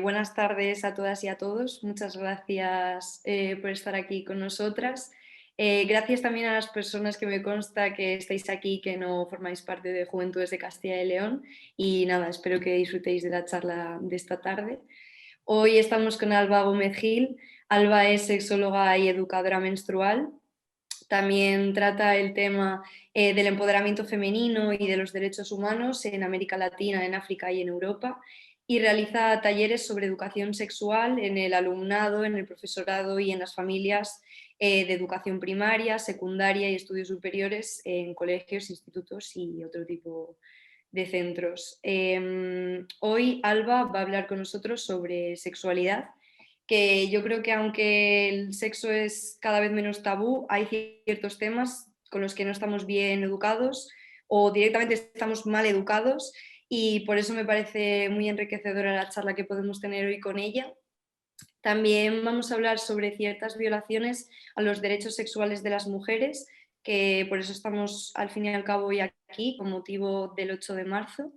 Buenas tardes a todas y a todos. Muchas gracias por estar aquí con nosotras. Gracias también a las personas que me consta que estáis aquí, que no formáis parte de Juventudes de Castilla y León. Y nada, espero que disfrutéis de la charla de esta tarde. Hoy estamos con Alba Gómez Gil. Alba es sexóloga y educadora menstrual. También trata el tema del empoderamiento femenino y de los derechos humanos en América Latina, en África y en Europa, y realiza talleres sobre educación sexual en el alumnado, en el profesorado y en las familias de educación primaria, secundaria y estudios superiores en colegios, institutos y otro tipo de centros. Hoy Alba va a hablar con nosotros sobre sexualidad, que yo creo que aunque el sexo es cada vez menos tabú, hay ciertos temas con los que no estamos bien educados o directamente estamos mal educados, y por eso me parece muy enriquecedora la charla que podemos tener hoy con ella. También vamos a hablar sobre ciertas violaciones a los derechos sexuales de las mujeres, que por eso estamos al fin y al cabo hoy aquí con motivo del 8 de marzo.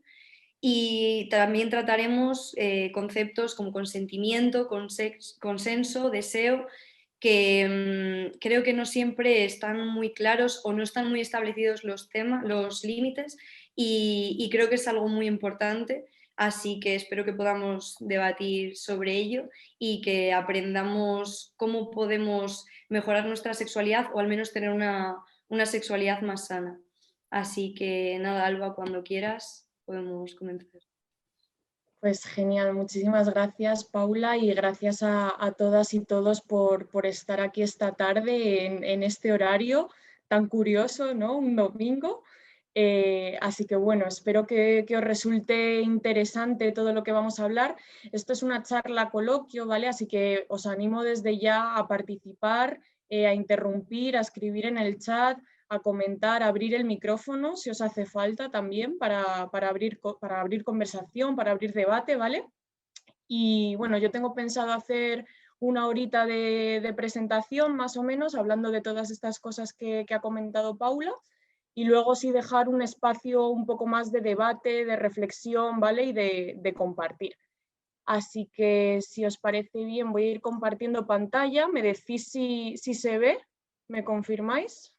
Y también trataremos conceptos como consentimiento, consenso, deseo, que creo que no siempre están muy claros o no están muy establecidos los límites, y creo que es algo muy importante, así que espero que podamos debatir sobre ello y que aprendamos cómo podemos mejorar nuestra sexualidad o al menos tener una sexualidad más sana. Así que nada, Alba, cuando quieras podemos comenzar. Pues genial, muchísimas gracias, Paula, y gracias a todas y todos por estar aquí esta tarde en este horario tan curioso, ¿no? Un domingo. Así que bueno, espero que os resulte interesante todo lo que vamos a hablar. Esto es una charla coloquio, ¿vale? Así que os animo desde ya a participar, a interrumpir, a escribir en el chat, a comentar, a abrir el micrófono si os hace falta también para abrir conversación, para abrir debate, ¿vale? Y bueno, yo tengo pensado hacer una horita de presentación más o menos, hablando de todas estas cosas que ha comentado Paula, y luego sí dejar un espacio un poco más de debate, de reflexión, ¿vale? Y de compartir. Así que si os parece bien, voy a ir compartiendo pantalla. ¿Me decís si se ve? ¿Me confirmáis?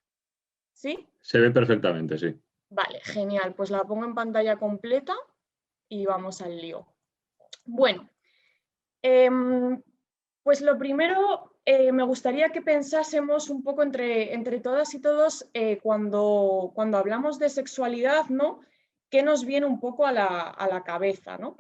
¿Sí? Se ve perfectamente, sí. Vale, genial. Pues la pongo en pantalla completa y vamos al lío. Bueno, pues lo primero, me gustaría que pensásemos un poco entre todas y todos cuando hablamos de sexualidad, ¿no? ¿Qué nos viene un poco a la cabeza, ¿no?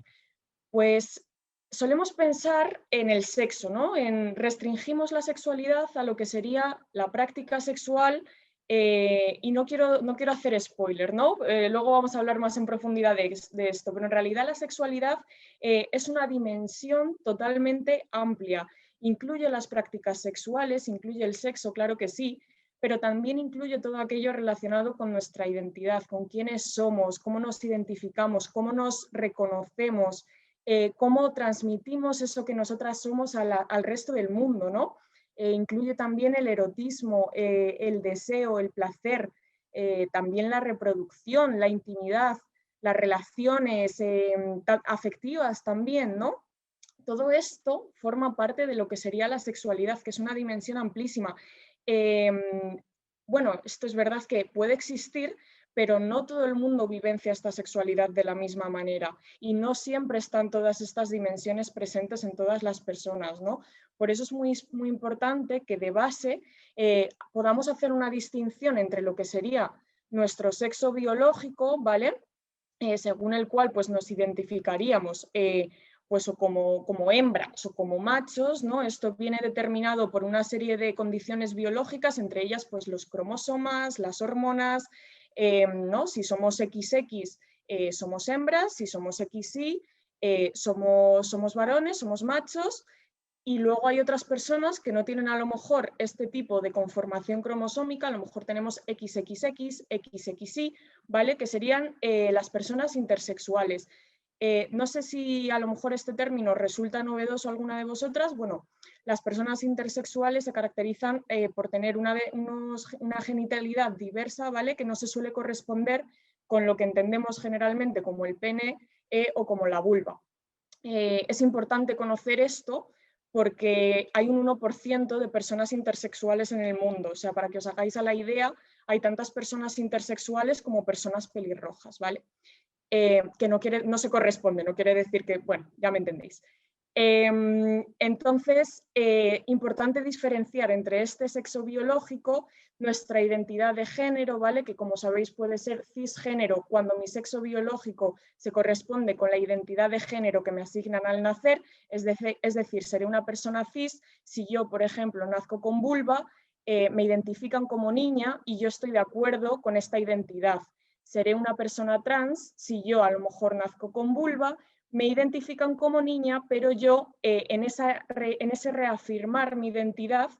Pues solemos pensar en el sexo, ¿no? Restringimos la sexualidad a lo que sería la práctica sexual, y no quiero hacer spoiler, ¿no? Luego vamos a hablar más en profundidad de esto, pero en realidad la sexualidad es una dimensión totalmente amplia. Incluye las prácticas sexuales, incluye el sexo, claro que sí, pero también incluye todo aquello relacionado con nuestra identidad, con quiénes somos, cómo nos identificamos, cómo nos reconocemos, cómo transmitimos eso que nosotras somos al resto del mundo, ¿no? Incluye también el erotismo, el deseo, el placer, también la reproducción, la intimidad, las relaciones afectivas también, ¿no? Todo esto forma parte de lo que sería la sexualidad, que es una dimensión amplísima. Bueno, esto es verdad que puede existir, pero no todo el mundo vivencia esta sexualidad de la misma manera y no siempre están todas estas dimensiones presentes en todas las personas, ¿no? Por eso es muy, muy importante que de base podamos hacer una distinción entre lo que sería nuestro sexo biológico, ¿vale? Según el cual pues, nos identificaríamos pues, o como hembras o como machos, ¿no? Esto viene determinado por una serie de condiciones biológicas, entre ellas pues, los cromosomas, las hormonas, ¿no? Si somos XX somos hembras, si somos XY somos varones, somos machos. Y luego hay otras personas que no tienen a lo mejor este tipo de conformación cromosómica, a lo mejor tenemos XXX, XXY, ¿vale? Que serían las personas intersexuales. No sé si a lo mejor este término resulta novedoso a alguna de vosotras. Bueno, las personas intersexuales se caracterizan por tener una genitalidad diversa, ¿vale? Que no se suele corresponder con lo que entendemos generalmente como el pene o como la vulva. es importante conocer esto porque hay un 1% de personas intersexuales en el mundo. O sea, para que os hagáis a la idea, hay tantas personas intersexuales como personas pelirrojas, ¿vale? Que no se corresponde, no quiere decir que, bueno, ya me entendéis. Entonces, importante diferenciar entre este sexo biológico, nuestra identidad de género, ¿vale? Que como sabéis puede ser cisgénero cuando mi sexo biológico se corresponde con la identidad de género que me asignan al nacer, es decir, seré una persona cis si yo, por ejemplo, nazco con vulva, me identifican como niña y yo estoy de acuerdo con esta identidad. Seré una persona trans si yo a lo mejor nazco con vulva, me identifican como niña, pero yo en ese reafirmar mi identidad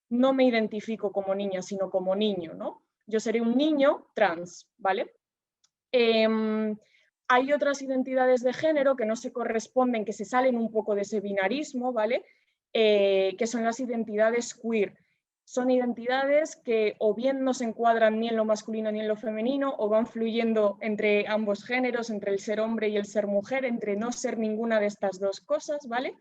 no me identifico como niña, sino como niño, ¿no? Yo seré un niño trans, ¿vale? Hay otras identidades de género que no se corresponden, que se salen un poco de ese binarismo, ¿vale? Que son las identidades queer. Son identidades que o bien no se encuadran ni en lo masculino ni en lo femenino, o van fluyendo entre ambos géneros, entre el ser hombre y el ser mujer, entre no ser ninguna de estas dos cosas, ¿vale?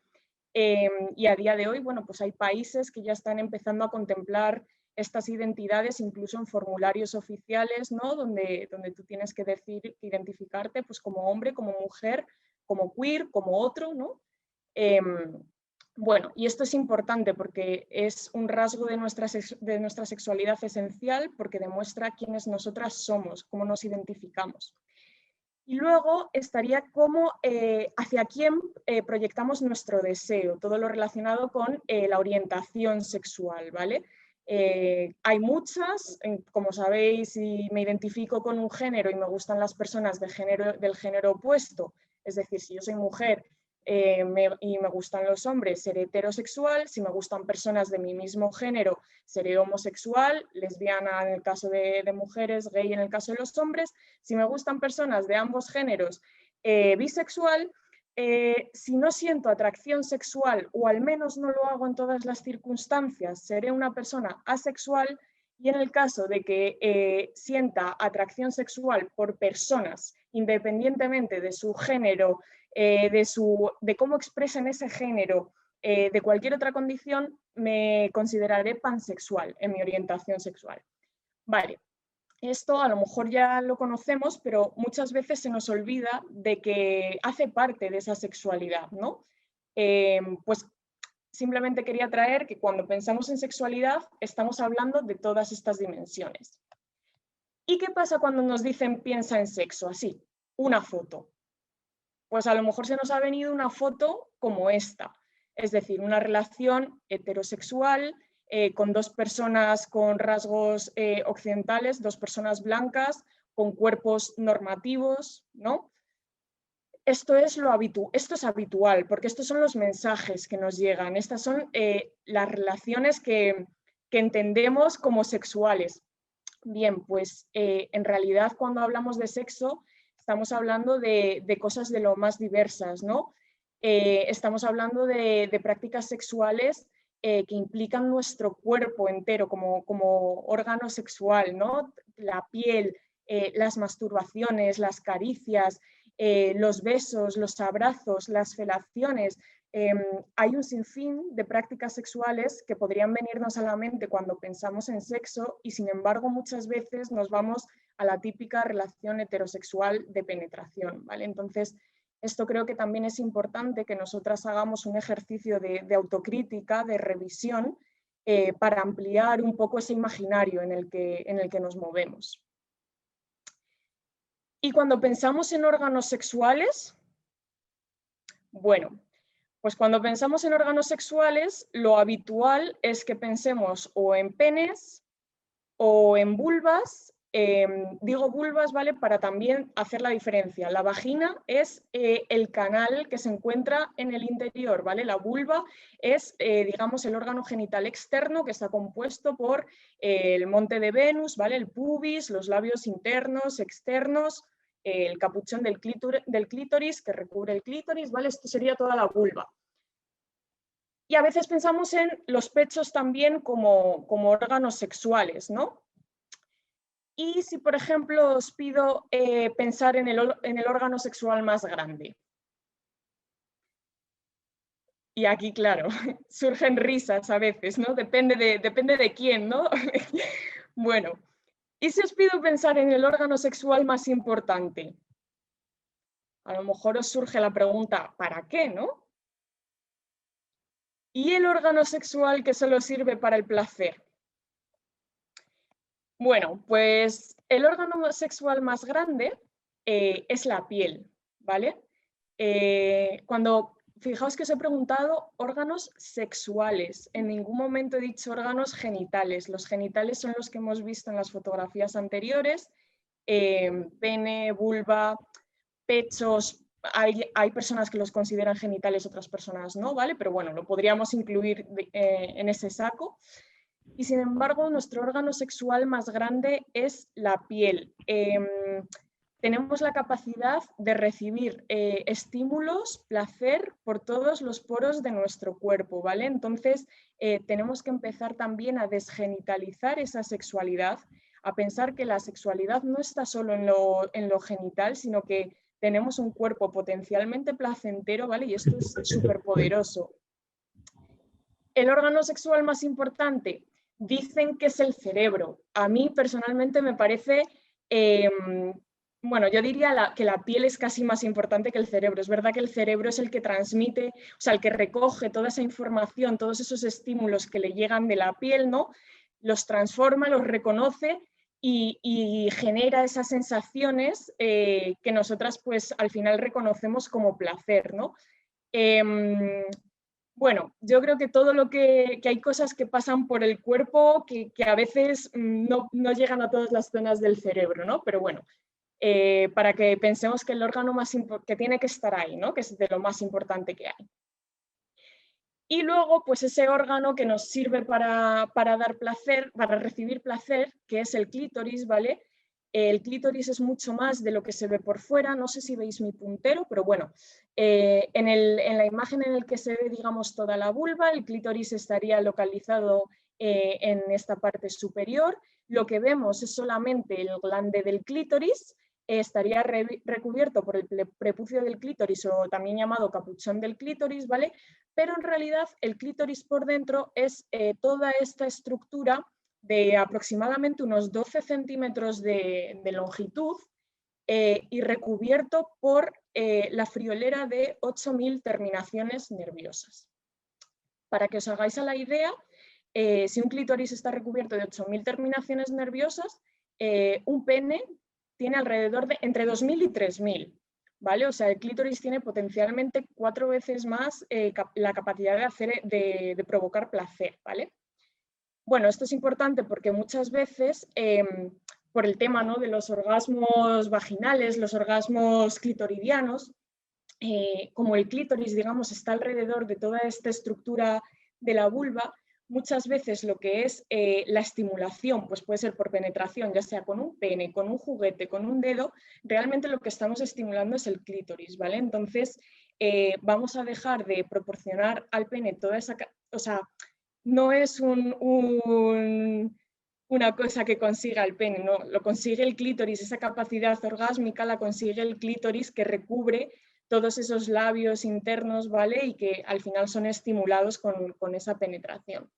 Y a día de hoy, bueno, pues hay países que ya están empezando a contemplar estas identidades incluso en formularios oficiales, ¿no? Donde tú tienes que decir, identificarte pues, como hombre, como mujer, como queer, como otro, ¿no? Bueno, y esto es importante porque es un rasgo de nuestra sexualidad esencial porque demuestra quiénes nosotras somos, cómo nos identificamos. Y luego estaría cómo, hacia quién proyectamos nuestro deseo, todo lo relacionado con la orientación sexual, ¿vale? Hay muchas, como sabéis, si me identifico con un género y me gustan las personas del género opuesto, es decir, si yo soy mujer y me gustan los hombres, seré heterosexual. Si me gustan personas de mi mismo género, seré homosexual, lesbiana en el caso de mujeres, gay en el caso de los hombres. Si me gustan personas de ambos géneros, bisexual. Si no siento atracción sexual, o al menos no lo hago en todas las circunstancias, seré una persona asexual. Y en el caso de que sienta atracción sexual por personas, independientemente de su género, de cómo expresan ese género, de cualquier otra condición, me consideraré pansexual en mi orientación sexual. Vale, esto a lo mejor ya lo conocemos, pero muchas veces se nos olvida de que hace parte de esa sexualidad, ¿no? Pues simplemente quería traer que cuando pensamos en sexualidad estamos hablando de todas estas dimensiones. ¿Y qué pasa cuando nos dicen piensa en sexo? Así, una foto. Pues a lo mejor se nos ha venido una foto como esta, es decir, una relación heterosexual con dos personas con rasgos occidentales, dos personas blancas, con cuerpos normativos, ¿no? Esto es habitual, porque estos son los mensajes que nos llegan, estas son las relaciones que entendemos como sexuales. Bien, pues en realidad cuando hablamos de sexo estamos hablando de cosas de lo más diversas, ¿no? Estamos hablando de prácticas sexuales que implican nuestro cuerpo entero como órgano sexual, ¿no? La piel, las masturbaciones, las caricias, los besos, los abrazos, las felaciones. Hay un sinfín de prácticas sexuales que podrían venirnos a la mente cuando pensamos en sexo y sin embargo muchas veces nos vamos a la típica relación heterosexual de penetración, ¿vale? Entonces, esto creo que también es importante que nosotras hagamos un ejercicio de autocrítica, de revisión, para ampliar un poco ese imaginario en el que nos movemos. Y cuando pensamos en órganos sexuales, bueno, pues cuando pensamos en órganos sexuales, lo habitual es que pensemos o en penes o en vulvas. Digo vulvas, ¿vale? Para también hacer la diferencia. La vagina es el canal que se encuentra en el interior, ¿vale? La vulva es, digamos, el órgano genital externo que está compuesto por el monte de Venus, ¿vale? El pubis, los labios internos, externos, el capuchón del clítoris que recubre el clítoris, ¿vale? Esto sería toda la vulva. Y a veces pensamos en los pechos también como órganos sexuales, ¿no? Y si, por ejemplo, os pido pensar en el órgano sexual más grande, Y aquí, claro, surgen risas a veces, ¿no? Depende de quién, ¿no? Bueno, ¿y si os pido pensar en el órgano sexual más importante? A lo mejor os surge la pregunta, ¿para qué, no? ¿Y el órgano sexual que solo sirve para el placer? Bueno, pues el órgano sexual más grande es la piel, ¿vale? Fijaos que os he preguntado órganos sexuales, en ningún momento he dicho órganos genitales. Los genitales son los que hemos visto en las fotografías anteriores, pene, vulva, pechos. Hay personas que los consideran genitales, otras personas no, ¿vale? Pero bueno, lo podríamos incluir en ese saco. Y sin embargo, nuestro órgano sexual más grande es la piel. Tenemos la capacidad de recibir estímulos, placer por todos los poros de nuestro cuerpo, ¿vale? Entonces, tenemos que empezar también a desgenitalizar esa sexualidad, a pensar que la sexualidad no está solo en lo genital, sino que tenemos un cuerpo potencialmente placentero, ¿vale? Y esto es súper poderoso. El órgano sexual más importante, dicen que es el cerebro. A mí personalmente me parece, bueno, yo diría que la piel es casi más importante que el cerebro. Es verdad que el cerebro es el que transmite, o sea, el que recoge toda esa información, todos esos estímulos que le llegan de la piel, ¿no? Los transforma, los reconoce y genera esas sensaciones que nosotras pues al final reconocemos como placer, ¿no? Bueno, yo creo que todo lo que hay cosas que pasan por el cuerpo que a veces no llegan a todas las zonas del cerebro, ¿no? Pero bueno, para que pensemos que el órgano que tiene que estar ahí, ¿no? Que es de lo más importante que hay. Y luego, pues ese órgano que nos sirve para dar placer, para recibir placer, que es el clítoris, ¿vale? El clítoris es mucho más de lo que se ve por fuera. No sé si veis mi puntero, pero bueno, en la imagen en la que se ve, digamos, toda la vulva, el clítoris estaría localizado en esta parte superior. Lo que vemos es solamente el glande del clítoris, estaría recubierto por el prepucio del clítoris o también llamado capuchón del clítoris, ¿vale? Pero en realidad el clítoris por dentro es toda esta estructura de aproximadamente unos 12 centímetros de longitud y recubierto por la friolera de 8.000 terminaciones nerviosas. Para que os hagáis a la idea, si un clítoris está recubierto de 8.000 terminaciones nerviosas, un pene tiene alrededor de entre 2.000 y 3.000. ¿Vale? O sea, el clítoris tiene potencialmente 4 veces más la capacidad de provocar placer, ¿vale? Bueno, esto es importante porque muchas veces, por el tema, ¿no?, de los orgasmos vaginales, los orgasmos clitoridianos, como el clítoris, digamos, está alrededor de toda esta estructura de la vulva, muchas veces lo que es la estimulación, pues puede ser por penetración, ya sea con un pene, con un juguete, con un dedo, realmente lo que estamos estimulando es el clítoris, ¿vale? Entonces, vamos a dejar de proporcionar al pene toda esa... O sea, no es una cosa que consiga el pene, no, lo consigue el clítoris, esa capacidad orgásmica la consigue el clítoris que recubre todos esos labios internos, ¿vale? Y que al final son estimulados con esa penetración.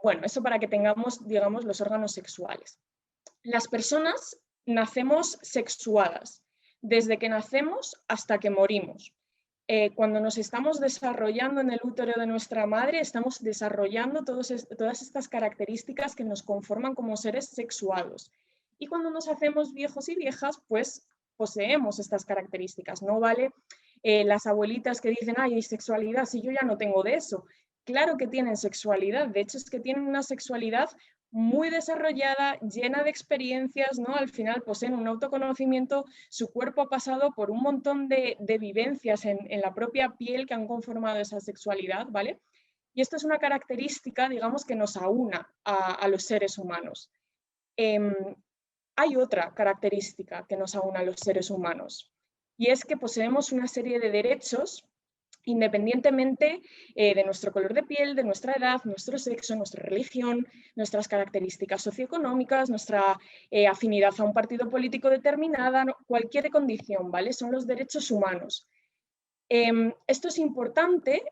Bueno, eso para que tengamos, digamos, los órganos sexuales. Las personas nacemos sexuadas, desde que nacemos hasta que morimos. Cuando nos estamos desarrollando en el útero de nuestra madre, estamos desarrollando todas estas características que nos conforman como seres sexuados. Y cuando nos hacemos viejos y viejas, pues poseemos estas características. No vale las abuelitas que dicen, ay, hay sexualidad, si yo ya no tengo de eso. Claro que tienen sexualidad, de hecho es que tienen una sexualidad muy desarrollada, llena de experiencias, ¿no? Al final poseen un autoconocimiento, su cuerpo ha pasado por un montón de vivencias en la propia piel que han conformado esa sexualidad, ¿vale? Y esto es una característica, digamos, que nos aúna a los seres humanos. Hay otra característica que nos aúna a los seres humanos, y es que poseemos una serie de derechos independientemente de nuestro color de piel, de nuestra edad, nuestro sexo, nuestra religión, nuestras características socioeconómicas, nuestra afinidad a un partido político determinada, cualquier condición, ¿vale? Son los derechos humanos. Esto es importante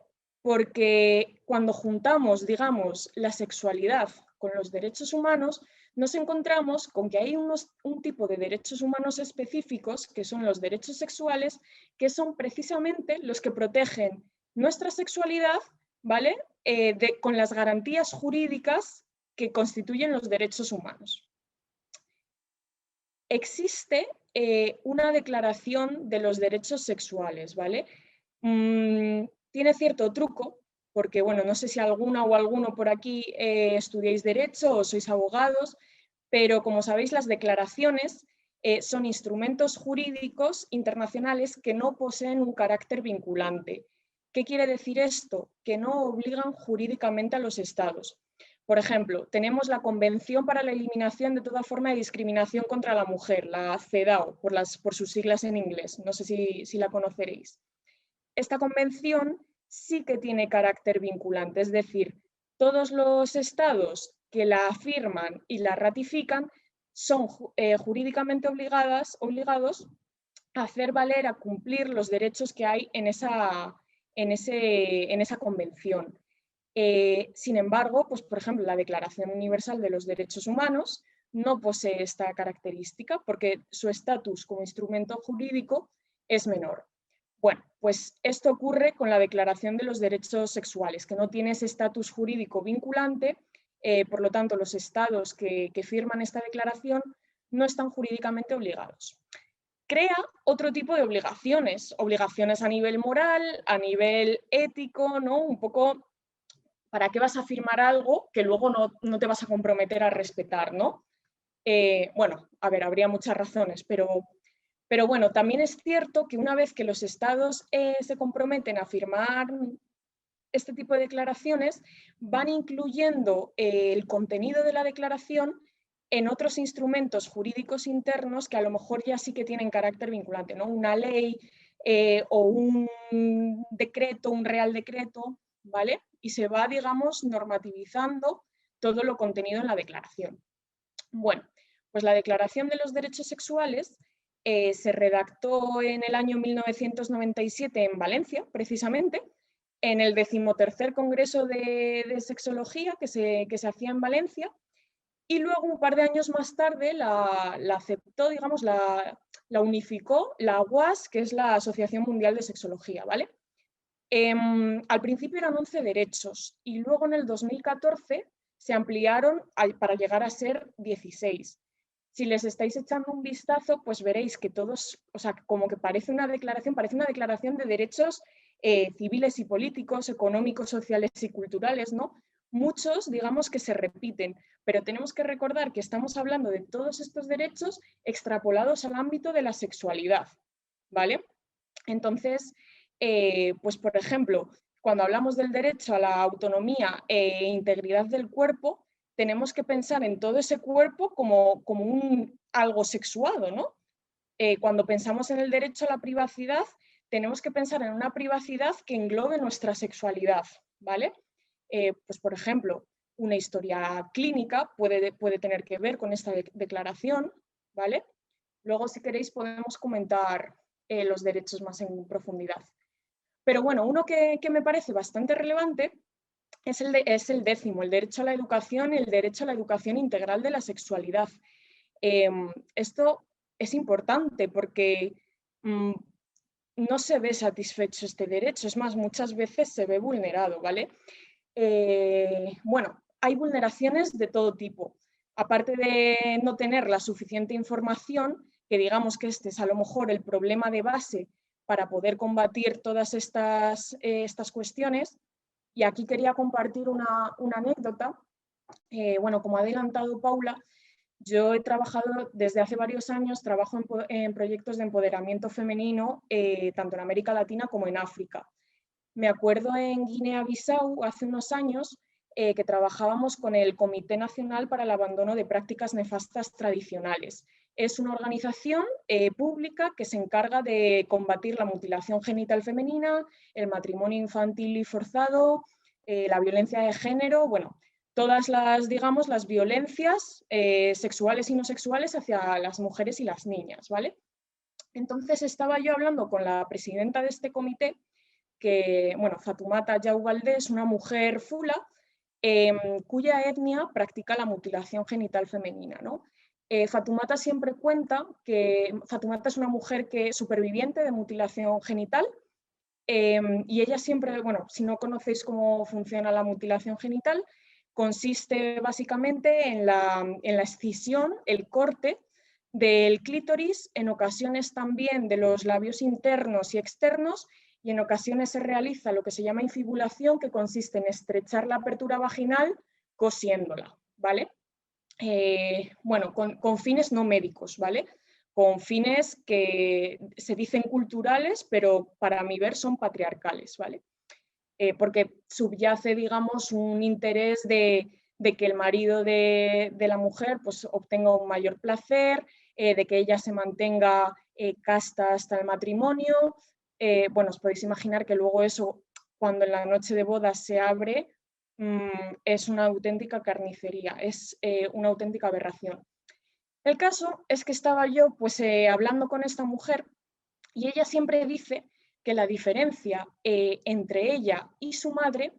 porque cuando juntamos, digamos, la sexualidad con los derechos humanos, nos encontramos con que hay un tipo de derechos humanos específicos, que son los derechos sexuales, que son precisamente los que protegen nuestra sexualidad, ¿vale? Con las garantías jurídicas que constituyen los derechos humanos. Existe una declaración de los derechos sexuales, ¿vale? Tiene cierto truco, porque bueno, no sé si alguna o alguno por aquí estudiáis derecho o sois abogados, pero como sabéis, las declaraciones son instrumentos jurídicos internacionales que no poseen un carácter vinculante. ¿Qué quiere decir esto? Que no obligan jurídicamente a los estados. Por ejemplo, tenemos la Convención para la Eliminación de toda forma de discriminación contra la mujer, la CEDAW, por sus siglas en inglés. No sé si la conoceréis. Esta convención sí que tiene carácter vinculante, es decir, todos los estados que la firman y la ratifican son jurídicamente obligados a hacer valer, a cumplir los derechos que hay en esa convención. Sin embargo, pues, por ejemplo, la Declaración Universal de los Derechos Humanos no posee esta característica porque su estatus como instrumento jurídico es menor. Bueno, pues esto ocurre con la Declaración de los Derechos Sexuales, que no tiene ese estatus jurídico vinculante, por lo tanto, los estados que firman esta declaración no están jurídicamente obligados. Crea otro tipo de obligaciones a nivel moral, a nivel ético, ¿no? Un poco, ¿para qué vas a firmar algo que luego no te vas a comprometer a respetar, ¿no? Bueno, a ver, habría muchas razones, pero bueno, también es cierto que una vez que los estados se comprometen a firmar este tipo de declaraciones, van incluyendo el contenido de la declaración en otros instrumentos jurídicos internos que a lo mejor ya sí que tienen carácter vinculante, ¿no? Una ley o un decreto, un real decreto, ¿vale? Y se va, digamos, normativizando todo lo contenido en la declaración. Bueno, pues la Declaración de los Derechos Sexuales se redactó en el año 1997 en Valencia, precisamente, en el 13º Congreso de Sexología que se hacía en Valencia, y luego un par de años más tarde la aceptó, digamos, la unificó la OAS, que es la Asociación Mundial de Sexología, ¿vale? Al principio eran 11 derechos y luego en el 2014 se ampliaron para llegar a ser 16. Si les estáis echando un vistazo, pues veréis que todos, o sea, como que parece una declaración de derechos civiles y políticos, económicos, sociales y culturales, ¿no? Muchos, digamos, que se repiten, pero tenemos que recordar que estamos hablando de todos estos derechos extrapolados al ámbito de la sexualidad, ¿vale? Entonces, pues por ejemplo, cuando hablamos del derecho a la autonomía e integridad del cuerpo, tenemos que pensar en todo ese cuerpo como algo sexuado, ¿no? Cuando pensamos en el derecho a la privacidad, tenemos que pensar en una privacidad que englobe nuestra sexualidad, ¿vale? Pues por ejemplo, una historia clínica puede tener que ver con esta declaración, ¿vale? Luego, si queréis, podemos comentar los derechos más en profundidad. Pero bueno, uno que me parece bastante relevante es el 10º, el derecho a la educación y el derecho a la educación integral de la sexualidad. Esto es importante porque no se ve satisfecho este derecho, es más, muchas veces se ve vulnerado, ¿vale? Bueno, hay vulneraciones de todo tipo. Aparte de no tener la suficiente información, que digamos que este es a lo mejor el problema de base para poder combatir todas estas cuestiones. Y aquí quería compartir una anécdota. Bueno, como ha adelantado Paula, yo he trabajado desde hace varios años, trabajo en proyectos de empoderamiento femenino, tanto en América Latina como en África. Me acuerdo en Guinea-Bissau hace unos años que trabajábamos con el Comité Nacional para el Abandono de Prácticas Nefastas Tradicionales. Es una organización pública que se encarga de combatir la mutilación genital femenina, el matrimonio infantil y forzado, la violencia de género, bueno, todas las, digamos, las violencias sexuales y no sexuales hacia las mujeres y las niñas, ¿vale? Entonces estaba yo hablando con la presidenta de este comité que, bueno, Fatoumata Diaw Baldé es una mujer fula cuya etnia practica la mutilación genital femenina, ¿no? Fatoumata siempre cuenta que Fatoumata es una mujer superviviente de mutilación genital y ella siempre, bueno, si no conocéis cómo funciona la mutilación genital, consiste básicamente en la escisión, el corte del clítoris, en ocasiones también de los labios internos y externos, y en ocasiones se realiza lo que se llama infibulación, que consiste en estrechar la apertura vaginal cosiéndola, ¿vale? Bueno, con fines no médicos, ¿vale? Con fines que se dicen culturales, pero para mi ver son patriarcales, ¿vale? Porque subyace, digamos, un interés de que el marido de la mujer pues, obtenga un mayor placer, de que ella se mantenga casta hasta el matrimonio. Bueno, os podéis imaginar que luego eso, cuando en la noche de bodas se abre, es una auténtica carnicería, es una auténtica aberración. El caso es que estaba yo pues, hablando con esta mujer y ella siempre dice que la diferencia entre ella y su madre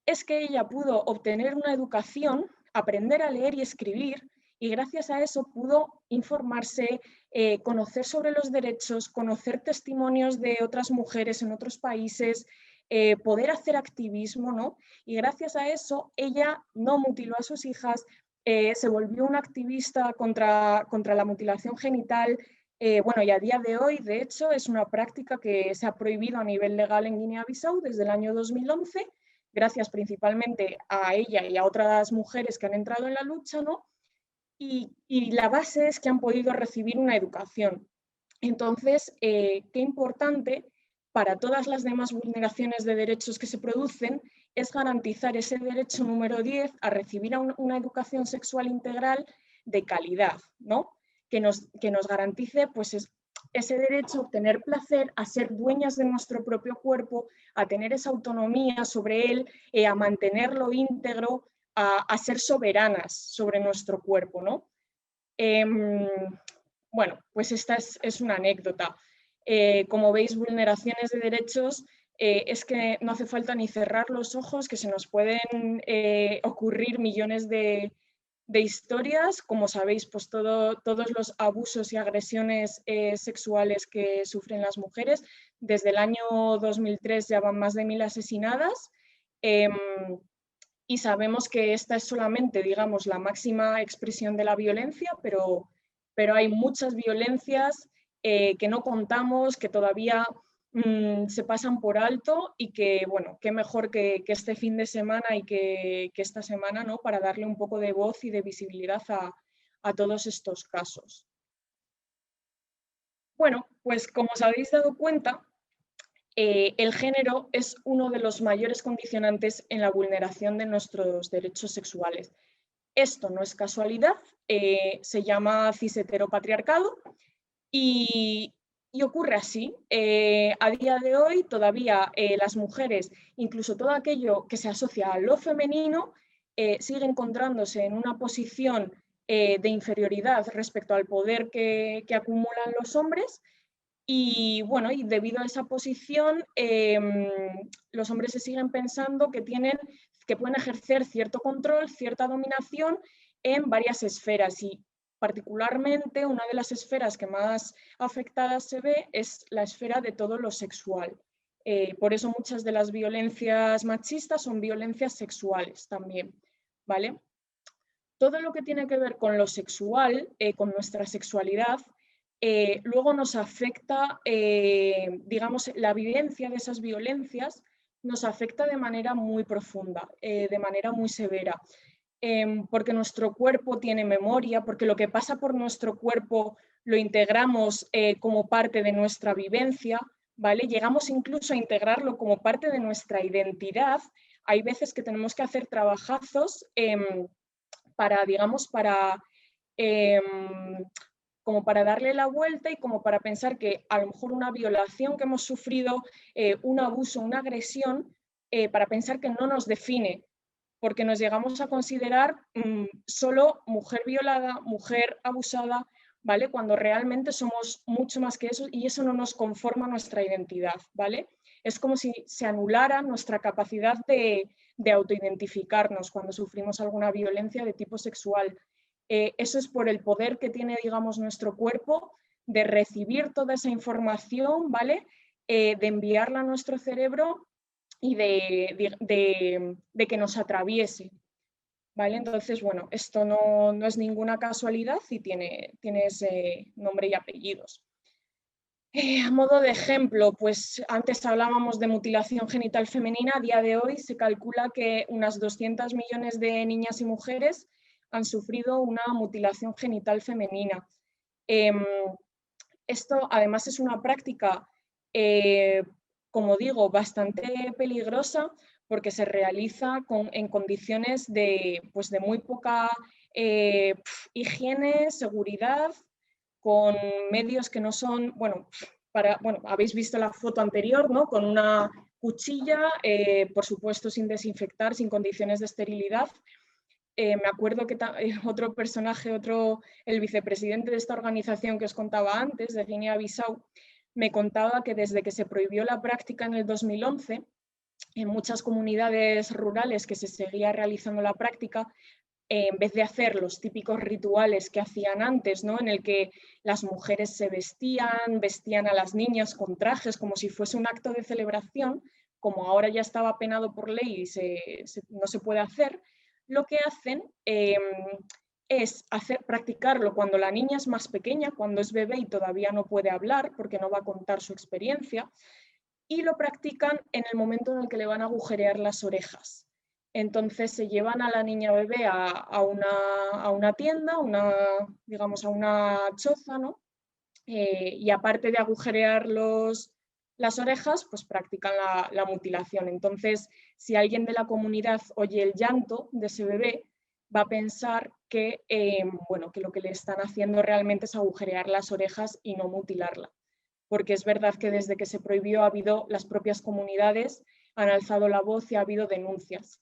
es que ella pudo obtener una educación, aprender a leer y escribir, y gracias a eso pudo informarse, conocer sobre los derechos, conocer testimonios de otras mujeres en otros países, poder hacer activismo, ¿no? Y gracias a eso ella no mutiló a sus hijas, se volvió una activista contra la mutilación genital. Bueno, y a día de hoy, de hecho, es una práctica que se ha prohibido a nivel legal en Guinea-Bissau desde el año 2011, gracias principalmente a ella y a otras mujeres que han entrado en la lucha, ¿no? Y la base es que han podido recibir una educación. Entonces, qué importante para todas las demás vulneraciones de derechos que se producen es garantizar ese derecho número 10 a recibir una educación sexual integral de calidad, ¿no? Que nos garantice pues, ese derecho a obtener placer, a ser dueñas de nuestro propio cuerpo, a tener esa autonomía sobre él, a mantenerlo íntegro, a ser soberanas sobre nuestro cuerpo, ¿no? Bueno, pues esta es una anécdota. Como veis, vulneraciones de derechos es que no hace falta ni cerrar los ojos, que se nos pueden ocurrir millones de historias. Como sabéis, pues todos los abusos y agresiones sexuales que sufren las mujeres. Desde el año 2003 ya van más de 1000 asesinadas. Y sabemos que esta es solamente, digamos, la máxima expresión de la violencia, pero hay muchas violencias que no contamos, que todavía se pasan por alto y que, bueno, qué mejor que este fin de semana y que esta semana, ¿no? Para darle un poco de voz y de visibilidad a todos estos casos. Bueno, pues como os habéis dado cuenta, el género es uno de los mayores condicionantes en la vulneración de nuestros derechos sexuales. Esto no es casualidad, se llama cis-heteropatriarcado y ocurre así. A día de hoy todavía las mujeres, incluso todo aquello que se asocia a lo femenino, sigue encontrándose en una posición de inferioridad respecto al poder que acumulan los hombres. Y bueno, y debido a esa posición, los hombres se siguen pensando que pueden ejercer cierto control, cierta dominación en varias esferas, y particularmente una de las esferas que más afectadas se ve es la esfera de todo lo sexual. Por eso muchas de las violencias machistas son violencias sexuales también, ¿vale? Todo lo que tiene que ver con lo sexual, con nuestra sexualidad, luego nos afecta, digamos, la vivencia de esas violencias nos afecta de manera muy profunda, de manera muy severa, porque nuestro cuerpo tiene memoria, porque lo que pasa por nuestro cuerpo lo integramos como parte de nuestra vivencia, ¿vale? Llegamos incluso a integrarlo como parte de nuestra identidad. Hay veces que tenemos que hacer trabajazos para, digamos, como para darle la vuelta y como para pensar que a lo mejor una violación que hemos sufrido, un abuso, una agresión, para pensar que no nos define, porque nos llegamos a considerar solo mujer violada, mujer abusada, ¿vale? Cuando realmente somos mucho más que eso y eso no nos conforma nuestra identidad, ¿vale? Es como si se anulara nuestra capacidad de autoidentificarnos cuando sufrimos alguna violencia de tipo sexual. Eso es por el poder que tiene, digamos, nuestro cuerpo de recibir toda esa información, ¿vale? De enviarla a nuestro cerebro y de que nos atraviese, ¿vale? Entonces, bueno, esto no es ninguna casualidad y tiene ese nombre y apellidos. A modo de ejemplo, pues antes hablábamos de mutilación genital femenina. A día de hoy se calcula que unas 200 millones de niñas y mujeres han sufrido una mutilación genital femenina. Esto además es una práctica, como digo, bastante peligrosa porque se realiza en condiciones pues de muy poca higiene, seguridad, con medios que no son, bueno, habéis visto la foto anterior, ¿no? Con una cuchilla, por supuesto sin desinfectar, sin condiciones de esterilidad. Me acuerdo que otro personaje, el vicepresidente de esta organización que os contaba antes, de Guinea-Bissau, me contaba que desde que se prohibió la práctica en el 2011, en muchas comunidades rurales que se seguía realizando la práctica, en vez de hacer los típicos rituales que hacían antes, ¿no? En el que las mujeres se vestían a las niñas con trajes como si fuese un acto de celebración, como ahora ya estaba penado por ley y no se puede hacer, lo que hacen es practicarlo cuando la niña es más pequeña, cuando es bebé y todavía no puede hablar porque no va a contar su experiencia, y lo practican en el momento en el que le van a agujerear las orejas. Entonces se llevan a la niña bebé a una tienda, digamos a una choza, ¿no? Y aparte de agujerear las orejas, pues practican la mutilación. Entonces, si alguien de la comunidad oye el llanto de ese bebé, va a pensar bueno, que lo que le están haciendo realmente es agujerear las orejas y no mutilarla. Porque es verdad que desde que se prohibió las propias comunidades han alzado la voz y ha habido denuncias.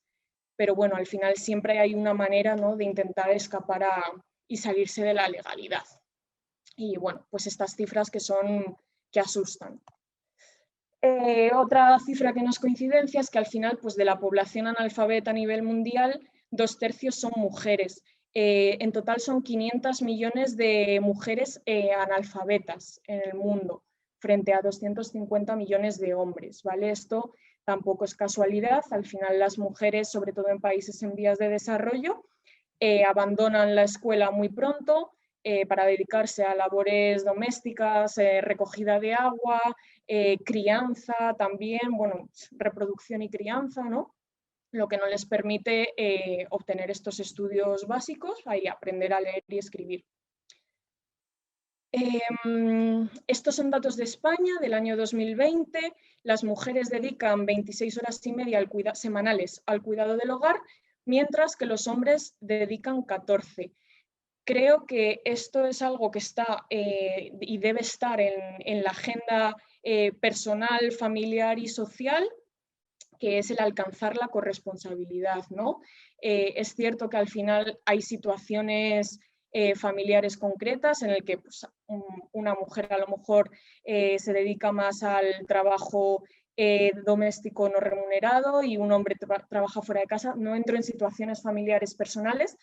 Pero bueno, al final siempre hay una manera, ¿no?, de intentar escapar y salirse de la legalidad. Y bueno, pues estas cifras que asustan. Otra cifra que no es coincidencia es que al final, pues de la población analfabeta a nivel mundial, 2/3 son mujeres. En total son 500 millones de mujeres analfabetas en el mundo, frente a 250 millones de hombres, ¿vale? Esto tampoco es casualidad. Al final las mujeres, sobre todo en países en vías de desarrollo, abandonan la escuela muy pronto para dedicarse a labores domésticas, recogida de agua, crianza también, bueno, reproducción y crianza, ¿no? Lo que no les permite obtener estos estudios básicos y aprender a leer y escribir. Estos son datos de España del año 2020. Las mujeres dedican 26 horas y media semanales al cuidado del hogar, mientras que los hombres dedican 14. Creo que esto es algo que está y debe estar en la agenda personal, familiar y social, que es el alcanzar la corresponsabilidad, ¿no? Es cierto que al final hay situaciones familiares concretas en el que pues, una mujer a lo mejor se dedica más al trabajo doméstico no remunerado y un hombre trabaja fuera de casa. No entro en situaciones familiares personales,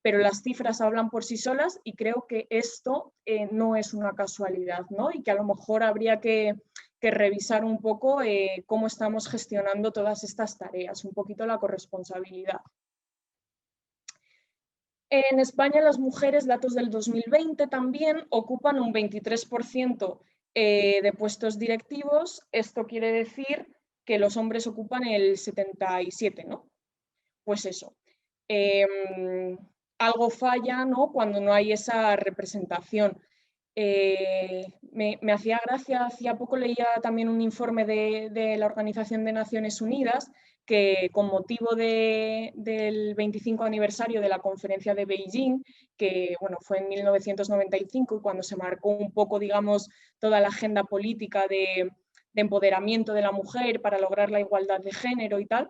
pero las cifras hablan por sí solas y creo que esto no es una casualidad, ¿no? Y que a lo mejor habría que revisar un poco cómo estamos gestionando todas estas tareas, un poquito la corresponsabilidad. En España las mujeres, datos del 2020 también, ocupan un 23% de puestos directivos. Esto quiere decir que los hombres ocupan el 77%, ¿no? Pues eso. Algo falla, ¿no?, cuando no hay esa representación. Me hacía gracia, hacía poco leía también un informe de la Organización de Naciones Unidas que con motivo del 25 aniversario de la conferencia de Beijing, que bueno, fue en 1995 y cuando se marcó un poco, digamos, toda la agenda política de empoderamiento de la mujer para lograr la igualdad de género y tal,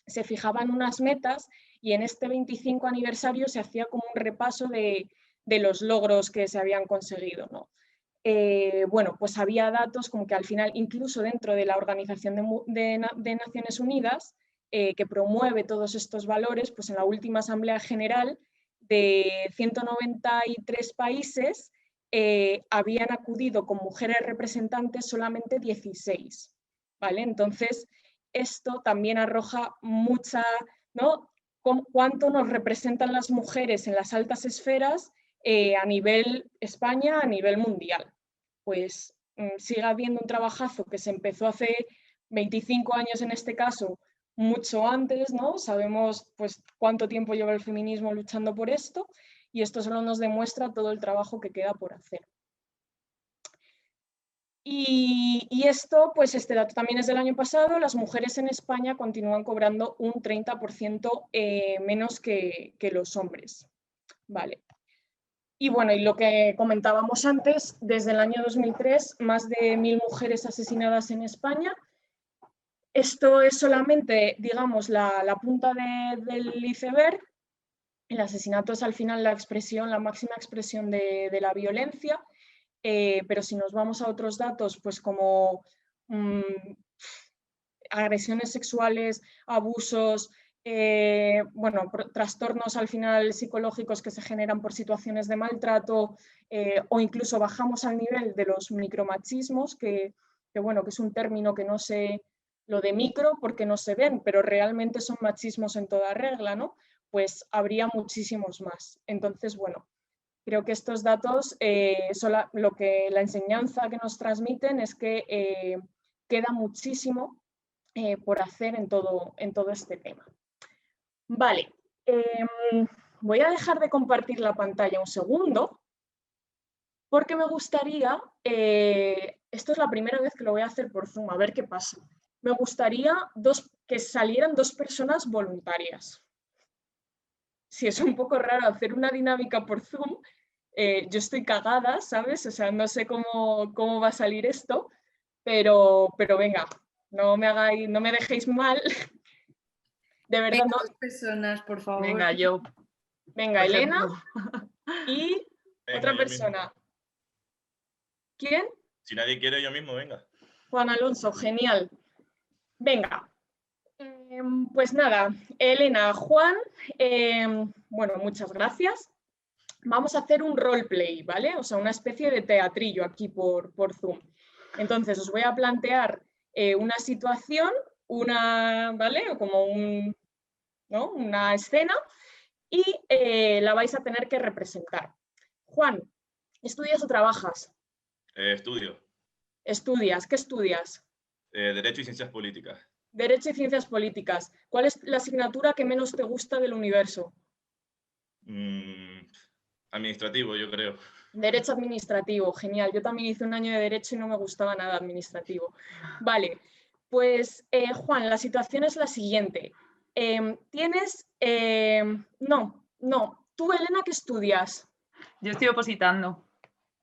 se fijaban unas metas y en este 25 aniversario se hacía como un repaso de de los logros que se habían conseguido, ¿no? Bueno, pues había datos como que al final, incluso dentro de la Organización de Naciones Unidas, que promueve todos estos valores, pues en la última Asamblea General de 193 países habían acudido con mujeres representantes solamente 16, ¿vale? Entonces, esto también arroja mucha, ¿no? Cuánto nos representan las mujeres en las altas esferas a nivel España, a nivel mundial. Pues sigue habiendo un trabajazo que se empezó hace 25 años en este caso, mucho antes, ¿no? Sabemos pues cuánto tiempo lleva el feminismo luchando por esto y esto solo nos demuestra todo el trabajo que queda por hacer. Y esto, pues este dato también es del año pasado, las mujeres en España continúan cobrando un 30% menos que los hombres. Vale. Y bueno, y lo que comentábamos antes, desde el año 2003, más de 1000 mujeres asesinadas en España. Esto es solamente, digamos, la punta del iceberg. El asesinato es al final la expresión, la máxima expresión de la violencia. Pero si nos vamos a otros datos, pues como agresiones sexuales, abusos, bueno, trastornos al final psicológicos que se generan por situaciones de maltrato, o incluso bajamos al nivel de los micromachismos, bueno, que es un término que no sé lo de micro porque no se ven, pero realmente son machismos en toda regla, ¿no? Pues habría muchísimos más. Entonces, bueno, creo que estos datos, la enseñanza que nos transmiten es que queda muchísimo por hacer en todo este tema. Vale, voy a dejar de compartir la pantalla un segundo porque me gustaría, esto es la primera vez que lo voy a hacer por Zoom, a ver qué pasa. Me gustaría que salieran 2 personas voluntarias. Si es un poco raro hacer una dinámica por Zoom, yo estoy cagada, ¿sabes? O sea, no sé cómo va a salir esto, pero venga, no me dejéis mal. De verdad, venga, no. 2 personas, por favor. Venga, yo. Venga, Elena y Venga, otra yo persona. mismo. ¿Quién? Si nadie quiere, yo mismo, venga. Juan Alonso, genial. Venga. Pues nada, Elena, Juan, bueno, muchas gracias. Vamos a hacer un roleplay, ¿vale? O sea, una especie de teatrillo aquí por Zoom. Entonces, os voy a plantear una situación, ¿vale? Como ¿no? Una escena y la vais a tener que representar. Juan, ¿estudias o trabajas? Estudio. Estudias, ¿qué estudias? Derecho y Ciencias Políticas. Derecho y Ciencias Políticas. ¿Cuál es la asignatura que menos te gusta del universo? Administrativo, yo creo. Derecho administrativo, genial. Yo también hice un año de Derecho y no me gustaba nada administrativo. Vale, pues Juan, la situación es la siguiente. No. ¿Tú, Elena, qué estudias? Yo estoy opositando.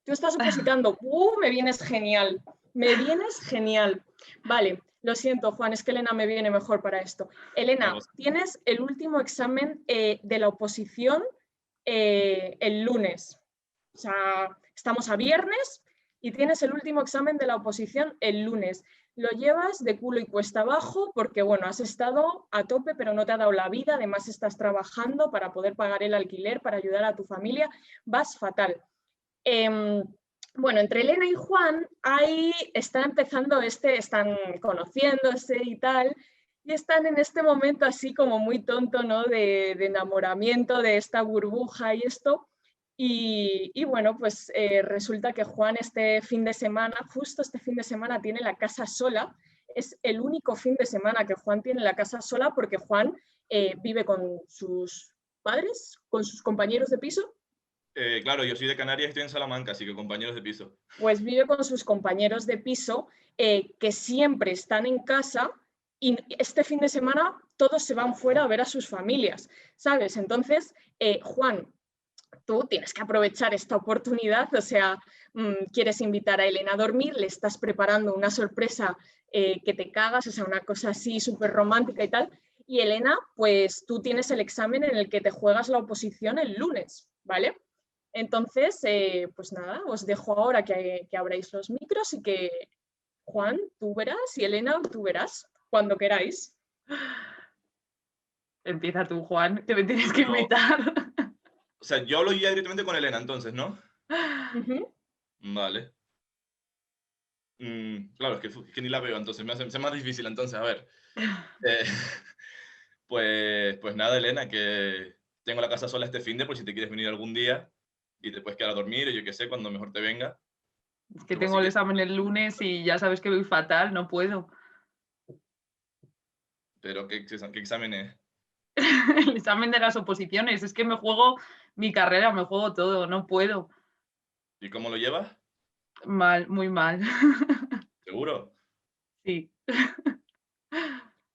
Tú estás opositando. Me vienes genial. Me vienes genial. Vale, lo siento, Juan, es que Elena me viene mejor para esto. Elena, tienes el último examen de la oposición el lunes. O sea, estamos a viernes y tienes el último examen de la oposición el lunes. Lo llevas de culo y cuesta abajo porque, bueno, has estado a tope, pero no te ha dado la vida. Además, estás trabajando para poder pagar el alquiler, para ayudar a tu familia. Vas fatal. Bueno, entre Elena y Juan, ahí están conociéndose y tal, y están en este momento así como muy tonto, ¿no? De enamoramiento, de esta burbuja y esto. Y bueno, pues resulta que Juan justo este fin de semana, tiene la casa sola. Es el único fin de semana que Juan tiene la casa sola porque Juan vive con sus padres, con sus compañeros de piso. Claro, yo soy de Canarias y estoy en Salamanca, así que compañeros de piso. Pues vive con sus compañeros de piso que siempre están en casa y este fin de semana todos se van fuera a ver a sus familias, ¿sabes? Entonces, Juan, tú tienes que aprovechar esta oportunidad, o sea, quieres invitar a Elena a dormir, le estás preparando una sorpresa que te cagas, o sea, una cosa así súper romántica y tal, y Elena, pues tú tienes el examen en el que te juegas la oposición el lunes, ¿vale? Entonces, pues nada, os dejo ahora que abráis los micros y que Juan, tú verás, y Elena, tú verás, cuando queráis. Empieza tú, Juan, que me tienes que invitar. O sea, yo hablo ya directamente con Elena, entonces, ¿no? Ujú. Vale. Claro, es que ni la veo, entonces me hace más difícil, entonces, a ver. Eh, pues nada, Elena, que tengo la casa sola este finde, por si te quieres venir algún día y te puedes quedar a dormir, o yo qué sé, cuando mejor te venga. Es que Pues tengo sí el que- examen el lunes y ya sabes que voy fatal, no puedo. Pero ¿qué examen es? El examen de las oposiciones, es que me juego mi carrera, me juego todo, no puedo. ¿Y cómo lo llevas? Mal, muy mal. ¿Seguro? Sí.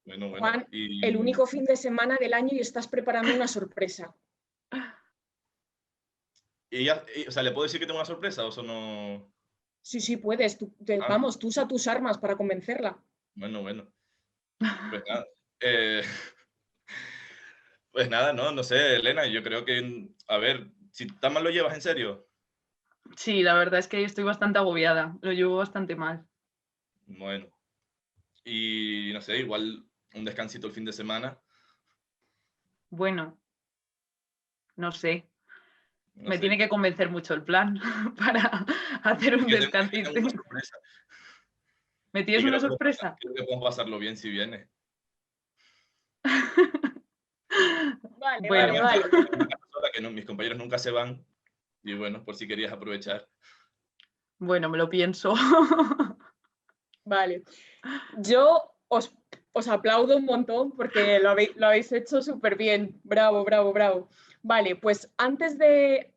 Bueno, bueno. Juan, el único fin de semana del año y estás preparando una sorpresa. O sea, ¿le puedo decir que tengo una sorpresa o eso no? Sí, sí, puedes. Ah, Vamos, tú usa tus armas para convencerla. bueno, bueno. Pues nada. eh, pues nada, no sé, Elena, yo creo que, a ver, si tan mal lo llevas, ¿en serio? Sí, la verdad es que estoy bastante agobiada, lo llevo bastante mal. Bueno. Y no sé, igual un descansito el fin de semana. Bueno, no sé. No Me sé. tiene que convencer mucho el plan para hacer un Es que tengo descansito. una sorpresa. ¿Me Y tienes una sorpresa? creo que podemos pasarlo bien si viene. Vale, Bueno, vale, Además, vale. tengo una casa sola que mis compañeros nunca se van. Y bueno, por si querías aprovechar. bueno, me lo pienso. Vale. Yo os aplaudo un montón porque lo habéis hecho súper bien. Bravo, bravo, bravo. Vale, pues antes de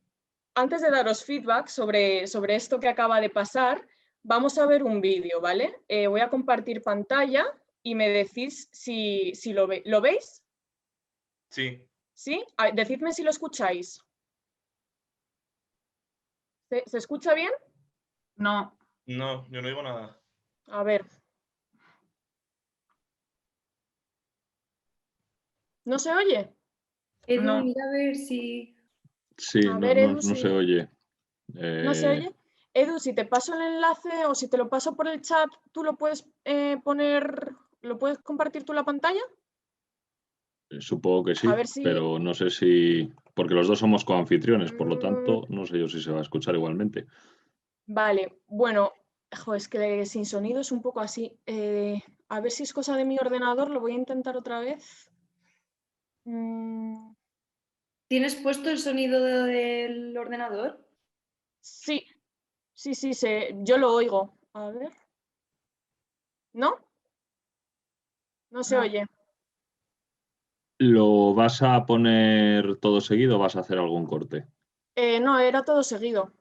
daros feedback sobre esto que acaba de pasar, vamos a ver un vídeo, ¿vale? Voy a compartir pantalla y me decís si ¿lo veis? Sí, ¿Sí? Decidme si lo escucháis. ¿Se escucha bien? No, no, yo no digo nada. A ver. ¿No se oye? Edu, no. mira a ver si... Sí, A no, ver, no, Edu, no se oye. ¿no se oye? Edu, si te paso el enlace o si te lo paso por el chat, ¿tú lo puedes lo puedes compartir tú la pantalla? Supongo que sí, A ver si... pero no sé si... Porque los dos somos coanfitriones, por lo Mm, tanto, no sé yo si se va a escuchar igualmente. Vale, bueno, es que sin sonido es un poco así. A ver si es cosa de mi ordenador, lo voy a intentar otra vez. ¿Tienes puesto el sonido del ordenador? Sí, sí, yo lo oigo. A ver. ¿No? No se No. oye. ¿Lo vas a poner todo seguido o vas a hacer algún corte? No, era todo seguido.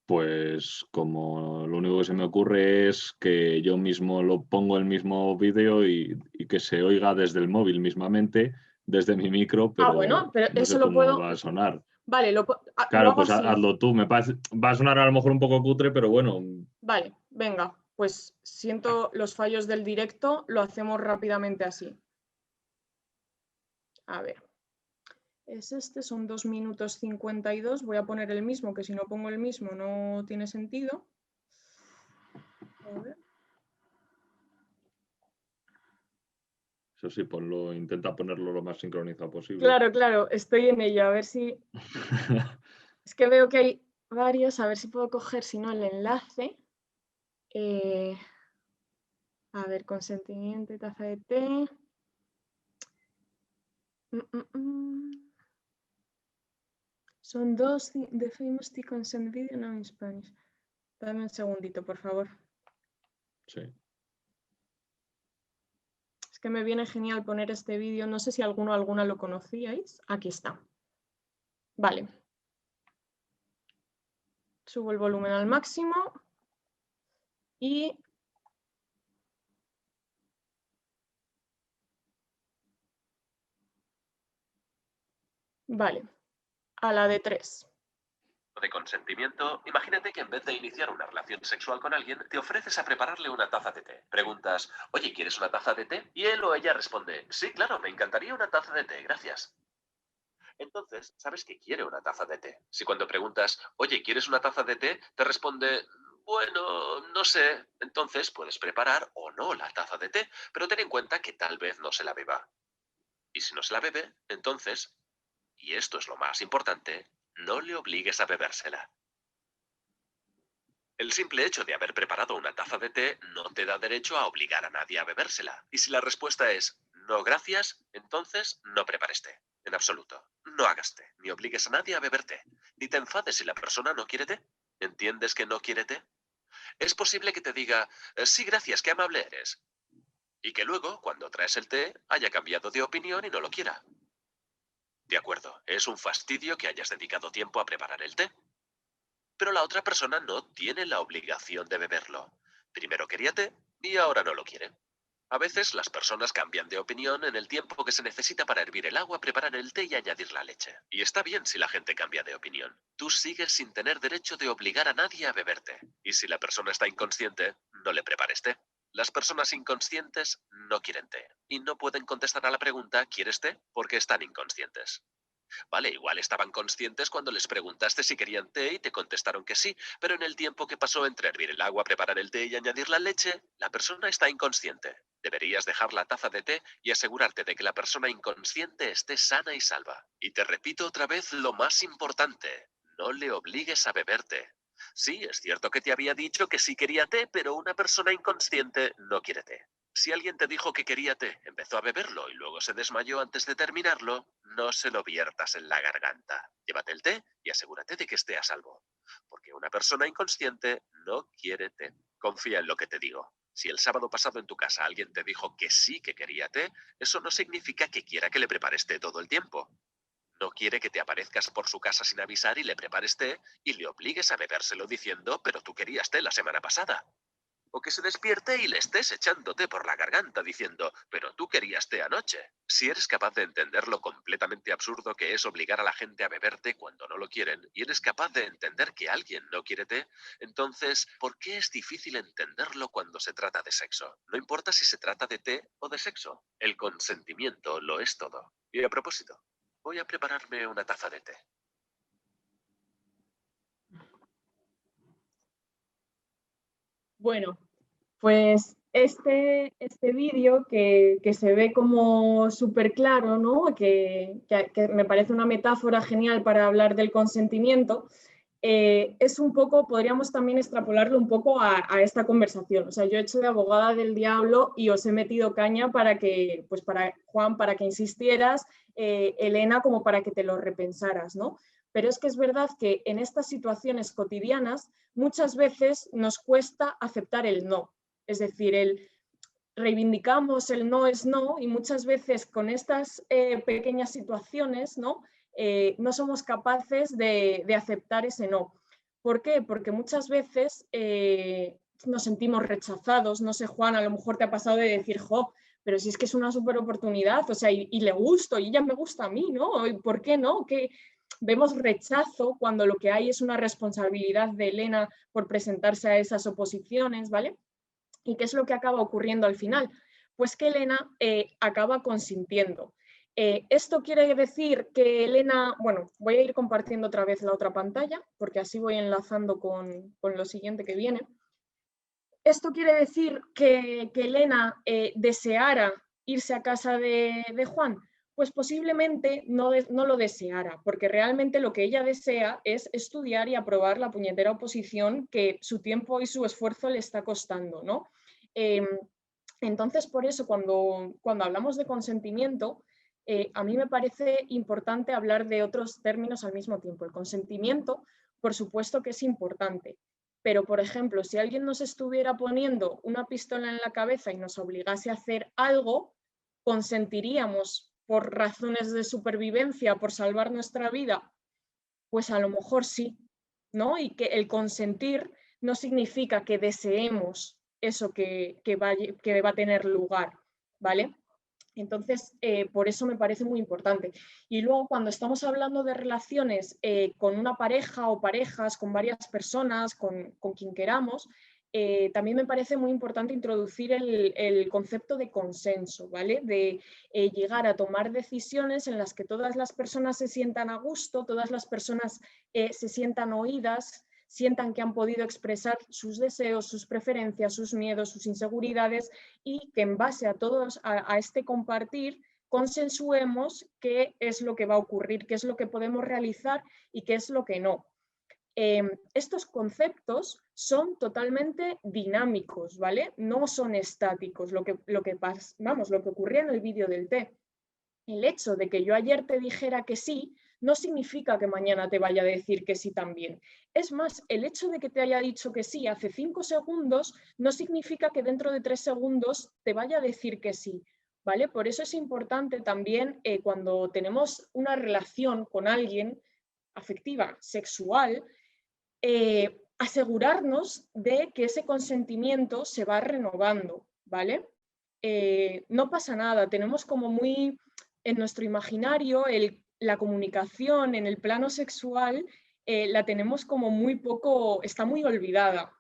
Pues como lo único que se me ocurre es que yo mismo lo pongo el mismo vídeo y que se oiga desde el móvil mismamente, desde mi micro, Bueno, pero pero no eso sé lo cómo puedo... va a sonar. Vale, lo Claro, hago pues así. hazlo tú. Me parece, va a sonar a lo mejor un poco cutre, pero bueno, Vale, venga, pues siento los fallos del directo, lo hacemos rápidamente así. A ver, es este, son 2 minutos 52, voy a poner el mismo, que si no pongo el mismo no tiene sentido. A ver. eso sí, ponlo, intenta ponerlo lo más sincronizado posible. Claro, claro, estoy en ello, a ver si... Es que veo que hay varios, a ver si puedo coger, si no, el enlace. A ver, consentimiento y taza de té. Son dos, The Famous Tea Consent Video, no in Spanish. Dame un segundito, por favor. Sí. Es que me viene genial poner este vídeo. No sé si alguno o alguna lo conocíais. Aquí está. Vale. Subo el volumen al máximo. Y... Vale. A la de 3. De consentimiento, imagínate que en vez de iniciar una relación sexual con alguien, te ofreces a prepararle una taza de té. Preguntas, oye, ¿quieres una taza de té? Y él o ella responde, sí, claro, me encantaría una taza de té, gracias. entonces sabes que quiere una taza de té. Si cuando preguntas, oye, ¿quieres una taza de té?, te responde, bueno, no sé, entonces puedes preparar o no la taza de té, pero ten en cuenta que tal vez no se la beba. Y si no se la bebe, entonces, y esto es lo más importante, no le obligues a bebérsela. El simple hecho de haber preparado una taza de té no te da derecho a obligar a nadie a bebérsela. Y si la respuesta es no gracias, entonces no prepares té. En absoluto. No hagas té, ni obligues a nadie a beber té. Ni te enfades si la persona no quiere té. ¿Entiendes que no quiere té? Es posible que te diga, sí, gracias, qué amable eres. Y que luego, cuando traes el té, haya cambiado de opinión y no lo quiera. De acuerdo, es un fastidio que hayas dedicado tiempo a preparar el té. Pero la otra persona no tiene la obligación de beberlo. Primero quería té y ahora no lo quiere. A veces las personas cambian de opinión en el tiempo que se necesita para hervir el agua, preparar el té y añadir la leche. Y está bien si la gente cambia de opinión. Tú sigues sin tener derecho de obligar a nadie a beber té. Y si la persona está inconsciente, no le prepares té. Las personas inconscientes no quieren té. Y no pueden contestar a la pregunta ¿quieres té?, porque están inconscientes. Vale, igual estaban conscientes cuando les preguntaste si querían té y te contestaron que sí, pero en el tiempo que pasó entre hervir el agua, preparar el té y añadir la leche, la persona está inconsciente. Deberías dejar la taza de té y asegurarte de que la persona inconsciente esté sana y salva. Y te repito otra vez lo más importante, no le obligues a beber té. Sí, es cierto que te había dicho que sí quería té, pero una persona inconsciente no quiere té. Si alguien te dijo que quería té, empezó a beberlo y luego se desmayó antes de terminarlo, no se lo viertas en la garganta. Llévate el té y asegúrate de que esté a salvo. Porque una persona inconsciente no quiere té. Confía en lo que te digo. Si el sábado pasado en tu casa alguien te dijo que sí que quería té, eso no significa que quiera que le prepares té todo el tiempo. No quiere que te aparezcas por su casa sin avisar y le prepares té y le obligues a bebérselo diciendo, pero tú querías té la semana pasada. O que se despierte y le estés echándote por la garganta diciendo, pero tú querías té anoche. Si eres capaz de entender lo completamente absurdo que es obligar a la gente a beber té cuando no lo quieren, y eres capaz de entender que alguien no quiere té, entonces, ¿por qué es difícil entenderlo cuando se trata de sexo? No importa si se trata de té o de sexo. El consentimiento lo es todo. Y a propósito, voy a prepararme una taza de té. Bueno, pues este vídeo que se ve como súper claro, ¿no? Que me parece una metáfora genial para hablar del consentimiento, es un poco, podríamos también extrapolarlo un poco a esta conversación. O sea, yo he hecho de abogada del diablo y os he metido caña para que, pues para Juan, para que insistieras, Elena, como para que te lo repensaras, ¿no? Pero es que es verdad que en estas situaciones cotidianas muchas veces nos cuesta aceptar el no. Es decir, reivindicamos el no es no y muchas veces con estas pequeñas situaciones, ¿no? No somos capaces de aceptar ese no. ¿Por qué? Porque muchas veces nos sentimos rechazados. No sé, Juan, a lo mejor te ha pasado de decir, jo, pero si es que es una súper oportunidad, o sea, y le gusto, y ella me gusta a mí, ¿no? ¿Y por qué no? Que vemos rechazo cuando lo que hay es una responsabilidad de Elena por presentarse a esas oposiciones, ¿vale? ¿Y qué es lo que acaba ocurriendo al final? Pues que Elena acaba consintiendo. Esto quiere decir que Elena, bueno, voy a ir compartiendo otra vez la otra pantalla, porque así voy enlazando con lo siguiente que viene. Esto quiere decir que Elena deseara irse a casa de Juan. Pues posiblemente no lo deseara, porque realmente lo que ella desea es estudiar y aprobar la puñetera oposición que su tiempo y su esfuerzo le está costando, ¿no? Entonces, por eso, cuando hablamos de consentimiento, a mí me parece importante hablar de otros términos al mismo tiempo. El consentimiento, por supuesto que es importante, pero, por ejemplo, si alguien nos estuviera poniendo una pistola en la cabeza y nos obligase a hacer algo, consentiríamos por razones de supervivencia, por salvar nuestra vida, pues a lo mejor sí, ¿no? Y que el consentir no significa que deseemos eso que va a tener lugar, ¿vale? Entonces, por eso me parece muy importante. Y luego, cuando estamos hablando de relaciones con una pareja o parejas, con varias personas, con quien queramos, también me parece muy importante introducir el concepto de consenso, ¿vale? De llegar a tomar decisiones en las que todas las personas se sientan a gusto, todas las personas se sientan oídas, sientan que han podido expresar sus deseos, sus preferencias, sus miedos, sus inseguridades, y que en base a todos, a este compartir, consensuemos qué es lo que va a ocurrir, qué es lo que podemos realizar y qué es lo que no. Estos conceptos son totalmente dinámicos, ¿vale? No son estáticos, lo que ocurría en el vídeo del té. El hecho de que yo ayer te dijera que sí, no significa que mañana te vaya a decir que sí también. Es más, el hecho de que te haya dicho que sí hace 5 segundos, no significa que dentro de 3 segundos te vaya a decir que sí, ¿vale? Por eso es importante también cuando tenemos una relación con alguien afectiva, sexual, asegurarnos de que ese consentimiento se va renovando, ¿vale? No pasa nada, tenemos como muy en nuestro imaginario la comunicación en el plano sexual la tenemos como muy poco, está muy olvidada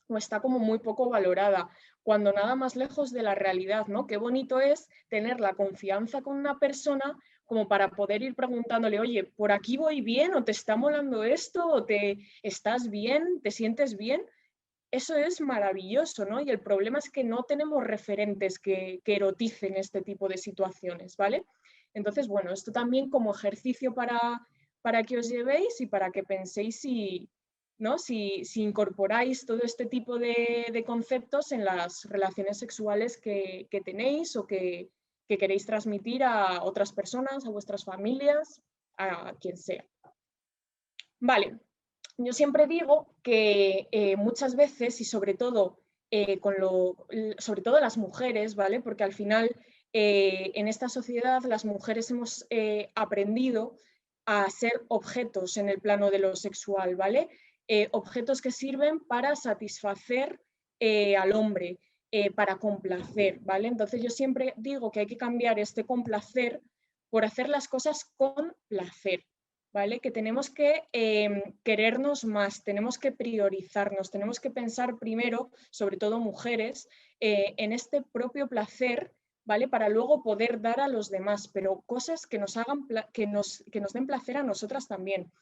o está como muy poco valorada, cuando nada más lejos de la realidad, ¿no? Qué bonito es tener la confianza con una persona como para poder ir preguntándole, oye, ¿por aquí voy bien? ¿O te está molando esto? ¿O estás bien? ¿Te sientes bien? Eso es maravilloso, ¿no? Y el problema es que no tenemos referentes que eroticen este tipo de situaciones, ¿vale? Entonces, bueno, esto también como ejercicio para que os llevéis y para que penséis ¿no? si incorporáis todo este tipo de conceptos en las relaciones sexuales que tenéis o que queréis transmitir a otras personas, a vuestras familias, a quien sea. Vale, yo siempre digo que muchas veces, y sobre todo sobre todo las mujeres, ¿vale? Porque al final en esta sociedad las mujeres hemos aprendido a ser objetos en el plano de lo sexual, ¿vale? Objetos que sirven para satisfacer al hombre, para complacer, ¿vale? Entonces yo siempre digo que hay que cambiar este complacer por hacer las cosas con placer, ¿vale? Que tenemos que querernos más, tenemos que priorizarnos, tenemos que pensar primero, sobre todo mujeres, en este propio placer, ¿vale? Para luego poder dar a los demás, pero cosas que nos den placer a nosotras también.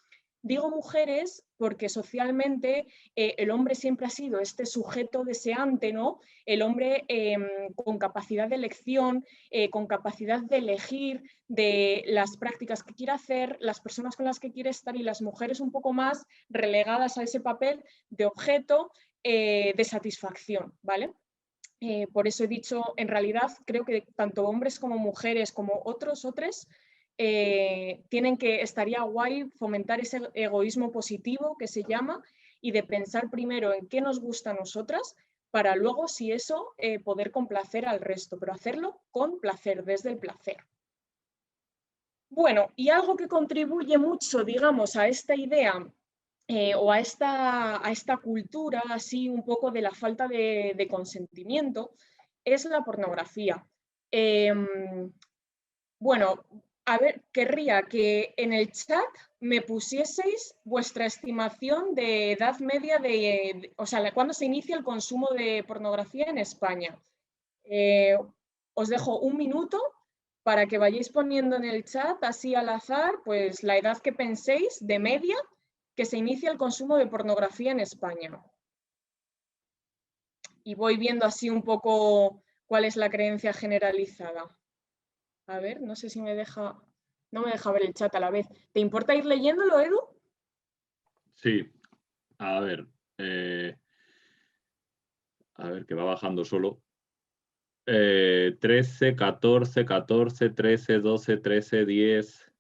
Digo mujeres porque socialmente el hombre siempre ha sido este sujeto deseante, ¿no? El hombre con capacidad de elección, con capacidad de elegir de las prácticas que quiere hacer, las personas con las que quiere estar, y las mujeres un poco más relegadas a ese papel de objeto de satisfacción, ¿vale? Por eso he dicho, en realidad creo que tanto hombres como mujeres como otros, estaría guay fomentar ese egoísmo positivo que se llama, y de pensar primero en qué nos gusta a nosotras para luego, si eso, poder complacer al resto, pero hacerlo con placer, desde el placer. Bueno, y algo que contribuye mucho, digamos, a esta idea o a esta cultura así un poco de la falta de consentimiento es la pornografía. Bueno, a ver, querría que en el chat me pusieseis vuestra estimación de edad media o sea, cuándo se inicia el consumo de pornografía en España. Os dejo un minuto para que vayáis poniendo en el chat, así al azar, pues la edad que penséis de media que se inicia el consumo de pornografía en España. Y voy viendo así un poco cuál es la creencia generalizada. A ver, no sé si me deja... No me deja ver el chat a la vez. ¿Te importa ir leyéndolo, Edu? Sí. A ver, que va bajando solo. 13, 14, 14, 13, 12, 13, 10,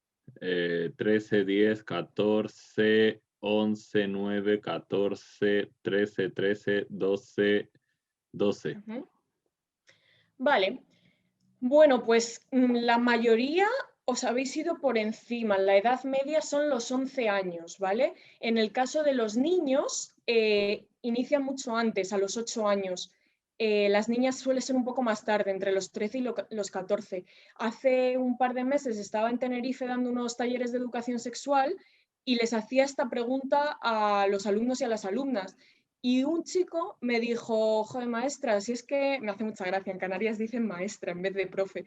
13, 10, 14, 11, 9, 14, 13, 13, 12, 12. Vale. Bueno, pues la mayoría os habéis ido por encima. La edad media son los 11 años, ¿vale? En el caso de los niños, inicia mucho antes, a los 8 años. Las niñas suele ser un poco más tarde, entre los 13 y los 14. Hace un par de meses estaba en Tenerife dando unos talleres de educación sexual y les hacía esta pregunta a los alumnos y a las alumnas. Y un chico me dijo, joder, maestra, si es que, me hace mucha gracia, en Canarias dicen maestra en vez de profe,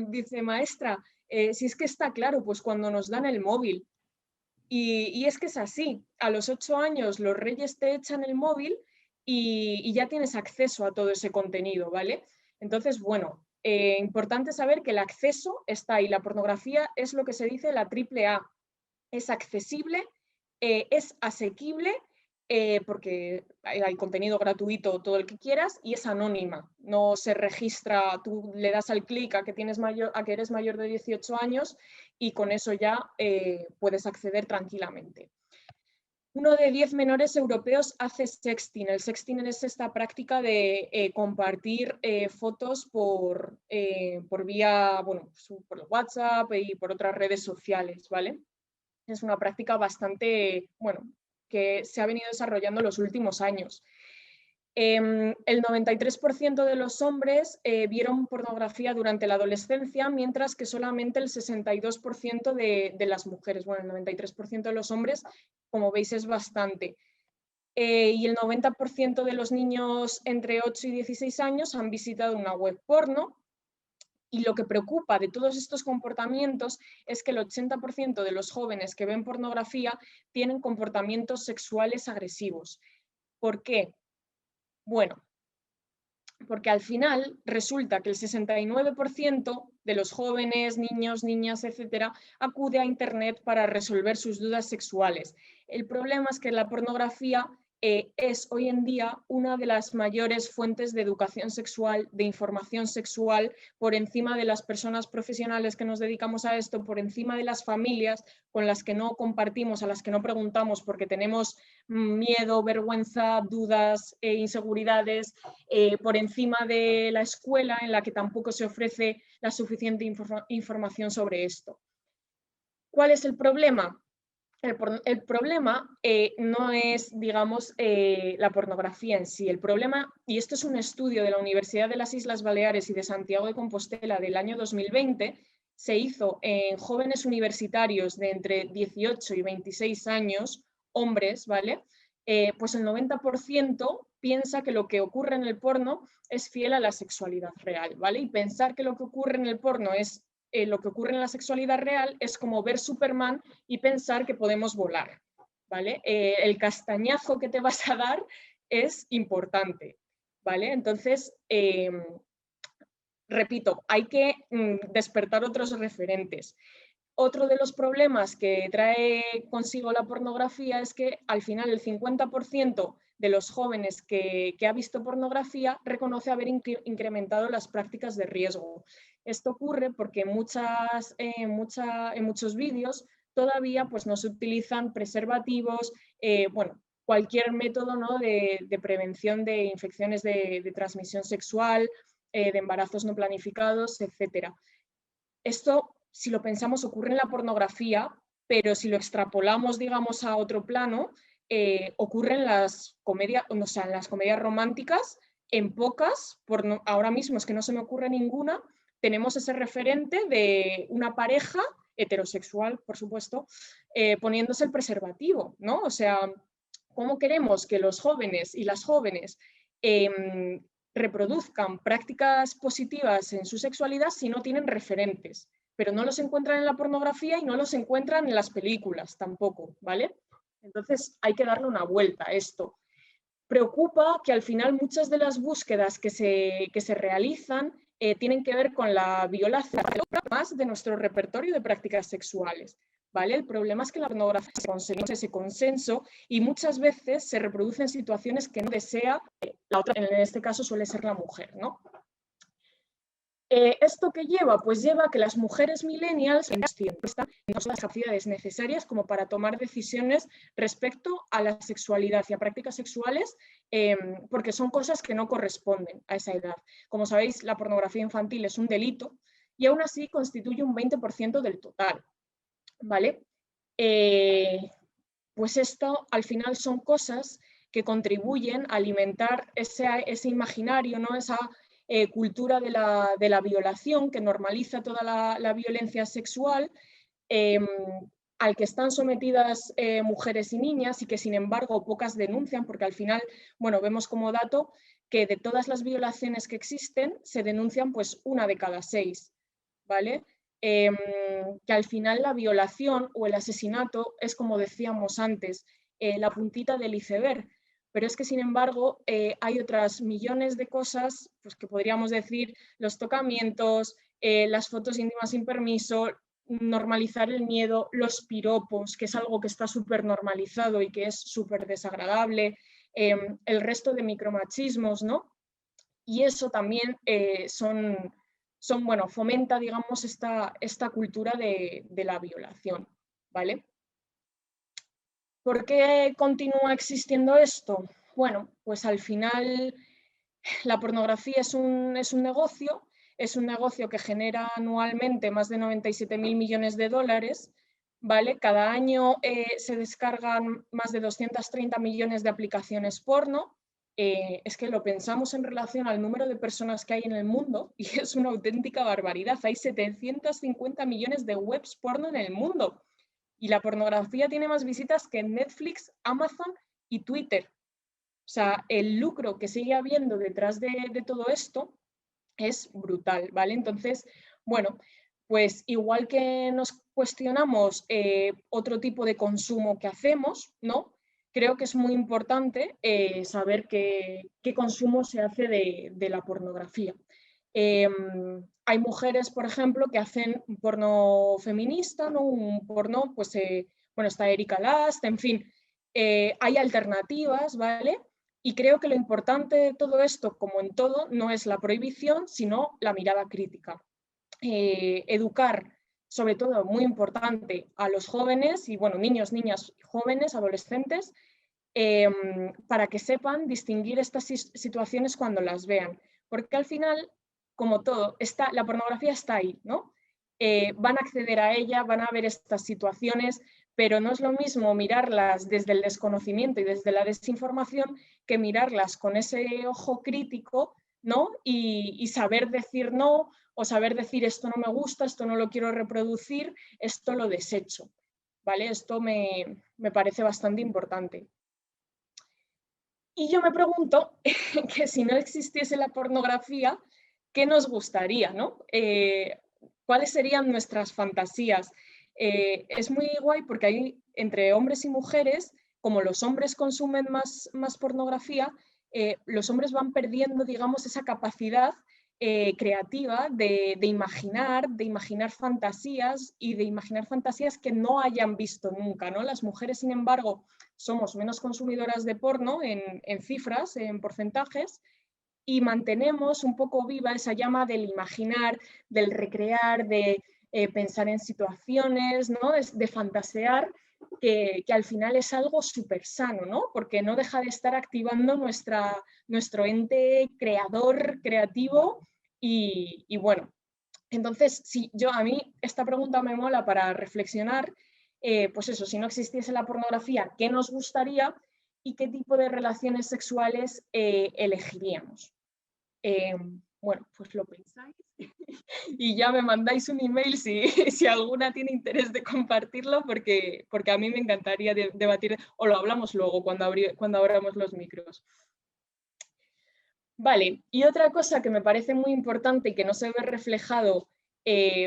dice, maestra, si es que está claro, pues cuando nos dan el móvil. Y es que es así, a los 8 años los reyes te echan el móvil y ya tienes acceso a todo ese contenido, ¿vale? Entonces, bueno, importante saber que el acceso está ahí, la pornografía es lo que se dice la AAA, es accesible, es asequible, porque hay contenido gratuito, todo el que quieras, y es anónima, no se registra, tú le das al clic a que eres mayor de 18 años y con eso ya puedes acceder tranquilamente. 1 de 10 menores europeos hace sexting. El sexting es esta práctica de compartir fotos por vía, bueno, por WhatsApp y por otras redes sociales, ¿vale? Es una práctica bastante, bueno, que se ha venido desarrollando en los últimos años. El 93% de los hombres vieron pornografía durante la adolescencia, mientras que solamente el 62% de las mujeres. Bueno, el 93% de los hombres, como veis, es bastante. Y el 90% de los niños entre 8 y 16 años han visitado una web porno. Y lo que preocupa de todos estos comportamientos es que el 80% de los jóvenes que ven pornografía tienen comportamientos sexuales agresivos. ¿Por qué? Bueno, porque al final resulta que el 69% de los jóvenes, niños, niñas, etcétera, acude a Internet para resolver sus dudas sexuales. El problema es que la pornografía es hoy en día una de las mayores fuentes de educación sexual, de información sexual, por encima de las personas profesionales que nos dedicamos a esto, por encima de las familias con las que no compartimos, a las que no preguntamos porque tenemos miedo, vergüenza, dudas, inseguridades, por encima de la escuela en la que tampoco se ofrece la suficiente información sobre esto. ¿Cuál es el problema? El problema no es, digamos, la pornografía en sí. El problema, y esto es un estudio de la Universidad de las Islas Baleares y de Santiago de Compostela del año 2020, se hizo en jóvenes universitarios de entre 18 y 26 años, hombres, ¿vale? Pues el 90% piensa que lo que ocurre en el porno es fiel a la sexualidad real, ¿vale? Y pensar que lo que ocurre en el porno es lo que ocurre en la sexualidad real es como ver Superman y pensar que podemos volar, ¿vale? El castañazo que te vas a dar es importante, ¿vale? Entonces, repito, hay que despertar otros referentes. Otro de los problemas que trae consigo la pornografía es que al final el 50% de los jóvenes que ha visto pornografía reconoce haber incrementado las prácticas de riesgo. Esto ocurre porque en muchos vídeos todavía pues, no se utilizan preservativos, bueno, cualquier método, ¿no? de prevención de infecciones de transmisión sexual, de embarazos no planificados, etc. Esto, si lo pensamos, ocurre en la pornografía, pero si lo extrapolamos, digamos, a otro plano, ocurre en las comedias, o sea, en las comedias románticas, en pocas, ahora mismo es que no se me ocurre ninguna, tenemos ese referente de una pareja heterosexual, por supuesto, poniéndose el preservativo, ¿no? O sea, ¿cómo queremos que los jóvenes y las jóvenes reproduzcan prácticas positivas en su sexualidad si no tienen referentes? Pero no los encuentran en la pornografía y no los encuentran en las películas tampoco, ¿vale? Entonces hay que darle una vuelta a esto. Preocupa que al final muchas de las búsquedas que se realizan tienen que ver con la violación más de nuestro repertorio de prácticas sexuales, ¿vale? El problema es que la pornografía se consigue ese consenso y muchas veces se reproducen situaciones que no desea la otra, en este caso suele ser la mujer, ¿no? ¿Esto qué lleva? Pues lleva a que las mujeres millennials no son las capacidades necesarias como para tomar decisiones respecto a la sexualidad y a prácticas sexuales, porque son cosas que no corresponden a esa edad. Como sabéis, la pornografía infantil es un delito y aún así constituye un 20% del total, ¿vale? Pues esto al final son cosas que contribuyen a alimentar ese imaginario, ¿no? Esa cultura de la violación que normaliza toda la violencia sexual, al que están sometidas mujeres y niñas y que sin embargo pocas denuncian, porque al final, bueno, vemos como dato que de todas las violaciones que existen se denuncian pues 1 de cada 6, ¿vale? Que al final la violación o el asesinato es, como decíamos antes, la puntita del iceberg, pero es que sin embargo hay otras millones de cosas pues, que podríamos decir, los tocamientos, las fotos íntimas sin permiso, normalizar el miedo, los piropos, que es algo que está súper normalizado y que es súper desagradable, el resto de micromachismos, ¿no? Y eso también bueno, fomenta, digamos, esta cultura de la violación, ¿vale? ¿Por qué continúa existiendo esto? Bueno, pues al final la pornografía es un negocio que genera anualmente más de 97.000 millones de dólares, ¿vale? Cada año se descargan más de 230 millones de aplicaciones porno. Es que lo pensamos en relación al número de personas que hay en el mundo y es una auténtica barbaridad. Hay 750 millones de webs porno en el mundo y la pornografía tiene más visitas que Netflix, Amazon y Twitter. O sea, el lucro que sigue habiendo detrás de todo esto es brutal, ¿vale? Entonces, bueno, pues igual que nos cuestionamos otro tipo de consumo que hacemos, ¿no? Creo que es muy importante saber qué consumo se hace de la pornografía. Hay mujeres, por ejemplo, que hacen un porno feminista, ¿no? Un porno, pues, bueno, está Erika Last, en fin, hay alternativas, ¿vale? Y creo que lo importante de todo esto, como en todo, no es la prohibición, sino la mirada crítica. Educar, sobre todo, muy importante, a los jóvenes, y bueno, niños, niñas, jóvenes, adolescentes, para que sepan distinguir estas situaciones cuando las vean. Porque al final, como todo, la pornografía está ahí, ¿no? Van a acceder a ella, van a ver estas situaciones, pero no es lo mismo mirarlas desde el desconocimiento y desde la desinformación que mirarlas con ese ojo crítico, ¿no? Y saber decir no, o saber decir esto no me gusta, esto no lo quiero reproducir, esto lo desecho, ¿vale? Esto me parece bastante importante. Y yo me pregunto que si no existiese la pornografía, ¿qué nos gustaría, ¿no? ¿Cuáles serían nuestras fantasías? Es muy guay porque hay entre hombres y mujeres, como los hombres consumen más pornografía, los hombres van perdiendo, digamos, esa capacidad creativa de imaginar fantasías y de imaginar fantasías que no hayan visto nunca, ¿no? Las mujeres, sin embargo, somos menos consumidoras de porno en cifras, en porcentajes, y mantenemos un poco viva esa llama del imaginar, del recrear, de pensar en situaciones, ¿no? De fantasear, que al final es algo súper sano, ¿no? Porque no deja de estar activando nuestro ente creador, creativo y bueno. Entonces, sí, a mí esta pregunta me mola para reflexionar, pues eso, si no existiese la pornografía, ¿qué nos gustaría y qué tipo de relaciones sexuales elegiríamos? Bueno, pues lo pensáis y ya me mandáis un email si alguna tiene interés de compartirlo, porque a mí me encantaría debatir, o lo hablamos luego cuando abramos los micros. Vale, y otra cosa que me parece muy importante y que no se ve reflejado,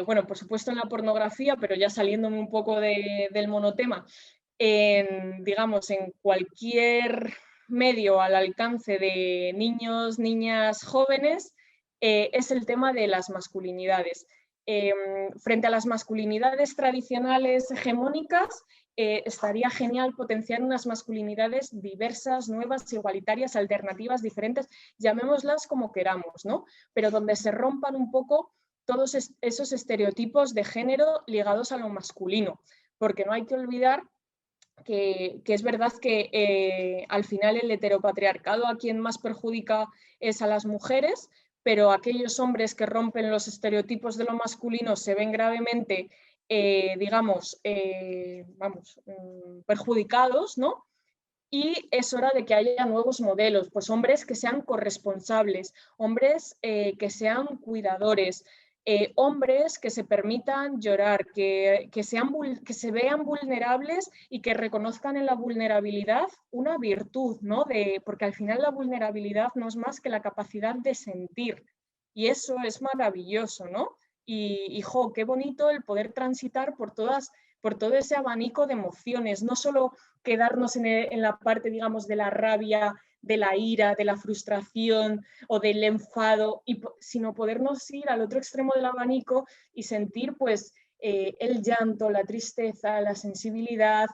bueno, por supuesto en la pornografía, pero ya saliéndome un poco del monotema, digamos, en cualquier medio al alcance de niños, niñas, jóvenes, es el tema de las masculinidades. Frente a las masculinidades tradicionales hegemónicas, estaría genial potenciar unas masculinidades diversas, nuevas, igualitarias, alternativas, diferentes, llamémoslas como queramos, ¿no? Pero donde se rompan un poco todos esos estereotipos de género ligados a lo masculino, porque no hay que olvidar que es verdad que al final el heteropatriarcado a quien más perjudica es a las mujeres, pero aquellos hombres que rompen los estereotipos de lo masculino se ven gravemente, digamos, perjudicados, ¿no? Y es hora de que haya nuevos modelos, pues hombres que sean corresponsables, hombres que sean cuidadores, hombres que se permitan llorar, que se vean vulnerables y que reconozcan en la vulnerabilidad una virtud, ¿no? Porque al final la vulnerabilidad no es más que la capacidad de sentir, y eso es maravilloso, ¿no? Y jo, qué bonito el poder transitar por todo ese abanico de emociones, no solo quedarnos en la parte, digamos, de la rabia, de la ira, de la frustración o del enfado, sino podernos ir al otro extremo del abanico y sentir pues el llanto, la tristeza, la sensibilidad,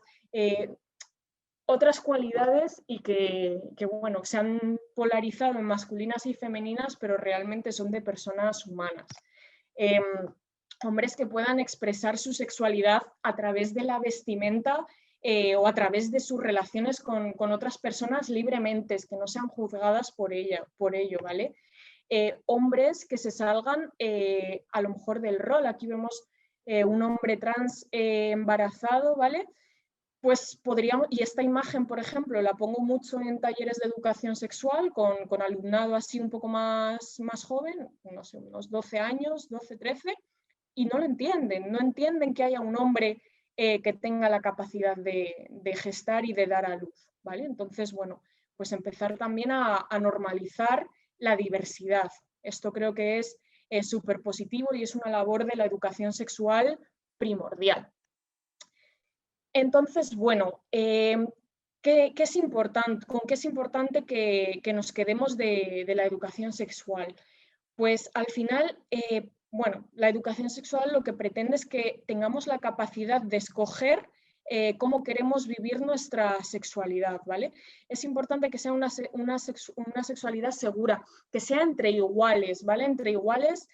otras cualidades y que, bueno, se han polarizado en masculinas y femeninas, pero realmente son de personas humanas. Hombres que puedan expresar su sexualidad a través de la vestimenta o a través de sus relaciones con otras personas libremente, que no sean juzgadas por ello, ¿vale? Hombres que se salgan a lo mejor del rol. Aquí vemos un hombre trans embarazado, ¿vale? Pues podríamos, y esta imagen, por ejemplo, la pongo mucho en talleres de educación sexual con alumnado así un poco más joven, no sé, unos 12 años, 12, 13, y no lo entienden, no entienden que haya un hombre que tenga la capacidad de gestar y de dar a luz, ¿vale? Entonces, bueno, pues empezar también a normalizar la diversidad. Esto creo que es súper positivo y es una labor de la educación sexual primordial. Entonces, bueno, ¿con qué es importante que nos quedemos de la educación sexual? Pues al final, bueno, la educación sexual lo que pretende es que tengamos la capacidad de escoger cómo queremos vivir nuestra sexualidad, ¿vale? Es importante que sea una sexualidad segura, que sea entre iguales, ¿vale? Entre iguales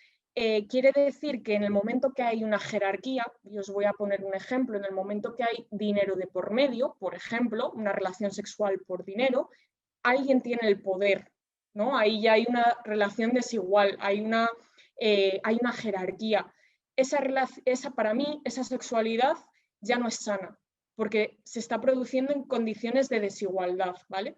quiere decir que en el momento que hay una jerarquía, y os voy a poner un ejemplo, en el momento que hay dinero de por medio, por ejemplo, una relación sexual por dinero, alguien tiene el poder, ¿no? Ahí ya hay una relación desigual, hay una jerarquía. Para mí, esa sexualidad ya no es sana, porque se está produciendo en condiciones de desigualdad, ¿vale?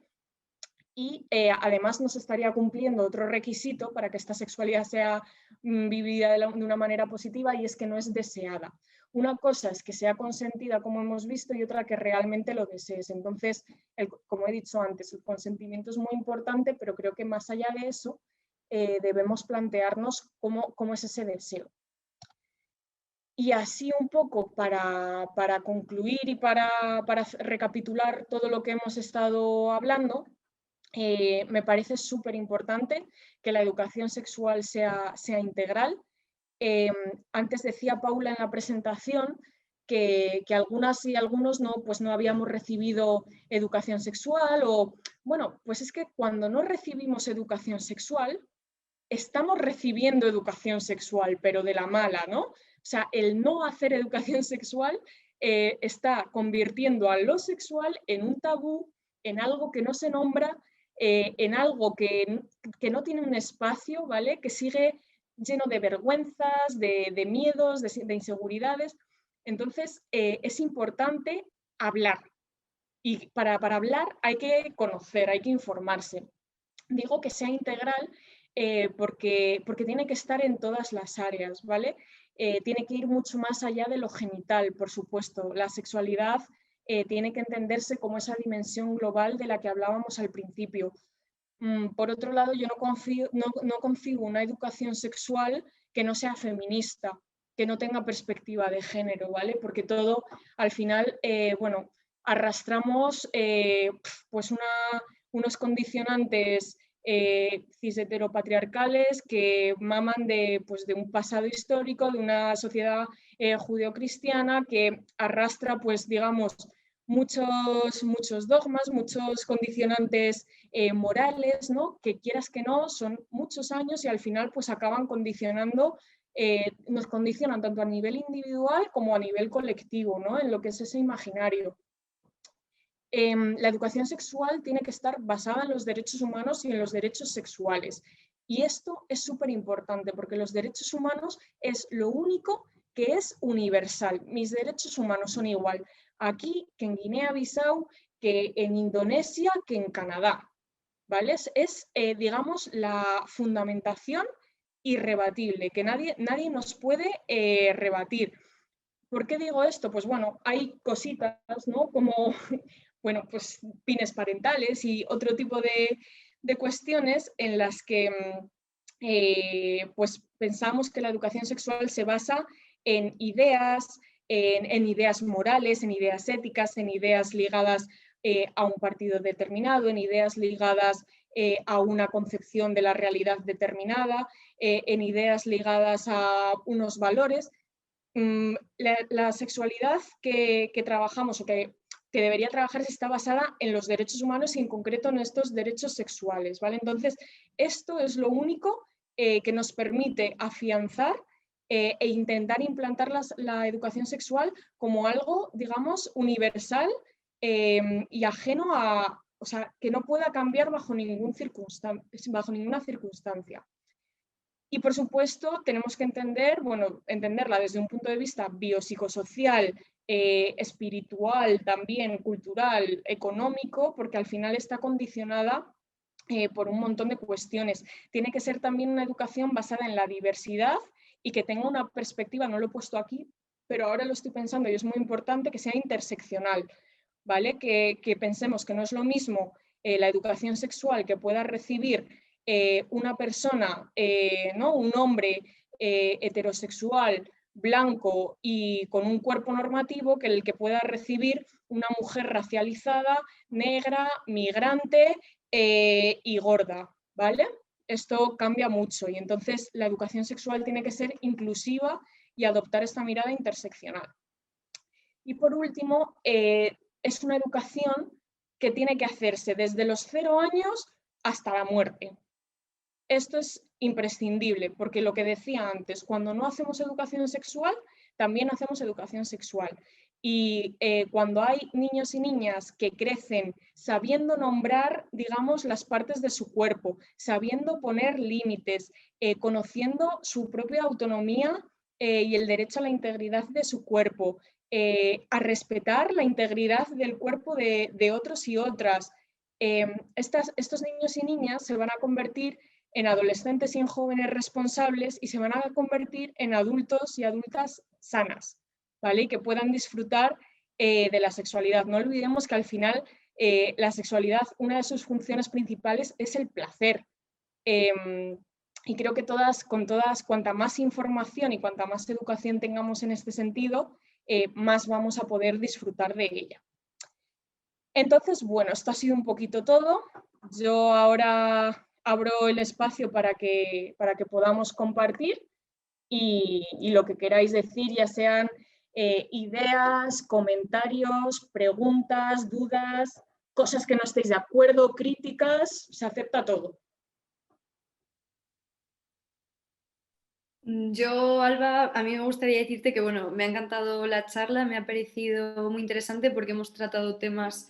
Y además no se estaría cumpliendo otro requisito para que esta sexualidad sea vivida de una manera positiva, y es que no es deseada. Una cosa es que sea consentida, como hemos visto, y otra que realmente lo desees. Entonces, como he dicho antes, el consentimiento es muy importante, pero creo que más allá de eso debemos plantearnos cómo es ese deseo. Y así un poco para concluir y para recapitular todo lo que hemos estado hablando, me parece súper importante que la educación sexual sea integral. Antes decía Paula en la presentación que algunas y algunos pues no habíamos recibido educación sexual, o bueno, pues es que cuando no recibimos educación sexual, estamos recibiendo educación sexual, pero de la mala, ¿no? O sea, el no hacer educación sexual está convirtiendo a lo sexual en un tabú, en algo que no se nombra, en algo que no tiene un espacio, ¿vale? Que sigue lleno de vergüenzas, de miedos, de inseguridades. Entonces, es importante hablar. Y para hablar hay que conocer, hay que informarse. Digo que sea integral porque tiene que estar en todas las áreas, ¿vale? Tiene que ir mucho más allá de lo genital, por supuesto. La sexualidad tiene que entenderse como esa dimensión global de la que hablábamos al principio. Por otro lado, yo no concibo una educación sexual que no sea feminista, que no tenga perspectiva de género, ¿vale? Porque todo, al final, bueno, arrastramos pues unos condicionantes cis heteropatriarcales que maman pues de un pasado histórico, de una sociedad judeocristiana que arrastra, pues digamos, muchos dogmas, muchos condicionantes morales, ¿no? Que quieras que no, son muchos años y al final pues acaban condicionando, nos condicionan tanto a nivel individual como a nivel colectivo, ¿no? En lo que es ese imaginario. La educación sexual tiene que estar basada en los derechos humanos y en los derechos sexuales. Y esto es súper importante porque los derechos humanos es lo único que es universal. Mis derechos humanos son igual aquí que en Guinea-Bissau, que en Indonesia, que en Canadá, ¿vale? Es digamos, la fundamentación irrebatible, que nadie nos puede rebatir. ¿Por qué digo esto? Pues bueno, hay cositas, ¿no? Como, bueno, pues pines parentales y otro tipo de cuestiones en las que pues pensamos que la educación sexual se basa en ideas, en ideas morales, en ideas éticas, en ideas ligadas a un partido determinado, en ideas ligadas a una concepción de la realidad determinada, en ideas ligadas a unos valores. La sexualidad que trabajamos o que debería trabajarse está basada en los derechos humanos y en concreto en estos derechos sexuales, ¿vale? Entonces, esto es lo único que nos permite afianzar e intentar implantar la educación sexual como algo, digamos, universal y ajeno a, o sea, que no pueda cambiar bajo ninguna circunstancia. Y por supuesto tenemos que entenderla desde un punto de vista biopsicosocial, espiritual, también cultural, económico, porque al final está condicionada por un montón de cuestiones. Tiene que ser también una educación basada en la diversidad y que tenga una perspectiva, no lo he puesto aquí, pero ahora lo estoy pensando y es muy importante que sea interseccional, ¿vale? Que pensemos que no es lo mismo la educación sexual que pueda recibir una persona, ¿no? Un hombre heterosexual, blanco y con un cuerpo normativo que el que pueda recibir una mujer racializada, negra, migrante y gorda, ¿vale? Esto cambia mucho y entonces la educación sexual tiene que ser inclusiva y adoptar esta mirada interseccional. Y por último, es una educación que tiene que hacerse desde los 0 años hasta la muerte. Esto es imprescindible, porque lo que decía antes, cuando no hacemos educación sexual, también hacemos educación sexual. Y cuando hay niños y niñas que crecen sabiendo nombrar, digamos, las partes de su cuerpo, sabiendo poner límites, conociendo su propia autonomía y el derecho a la integridad de su cuerpo, a respetar la integridad del cuerpo de otros y otras, estos niños y niñas se van a convertir en adolescentes y en jóvenes responsables y se van a convertir en adultos y adultas sanas, ¿vale? Y que puedan disfrutar de la sexualidad. No olvidemos que al final la sexualidad, una de sus funciones principales es el placer. Y creo que cuanta más información y cuanta más educación tengamos en este sentido, más vamos a poder disfrutar de ella. Entonces, bueno, esto ha sido un poquito todo. Yo ahora abro el espacio para que podamos compartir y lo que queráis decir, ya sean ideas, comentarios, preguntas, dudas, cosas que no estéis de acuerdo, críticas, se acepta todo. Yo, Alba, a mí me gustaría decirte que, bueno, me ha encantado la charla, me ha parecido muy interesante porque hemos tratado temas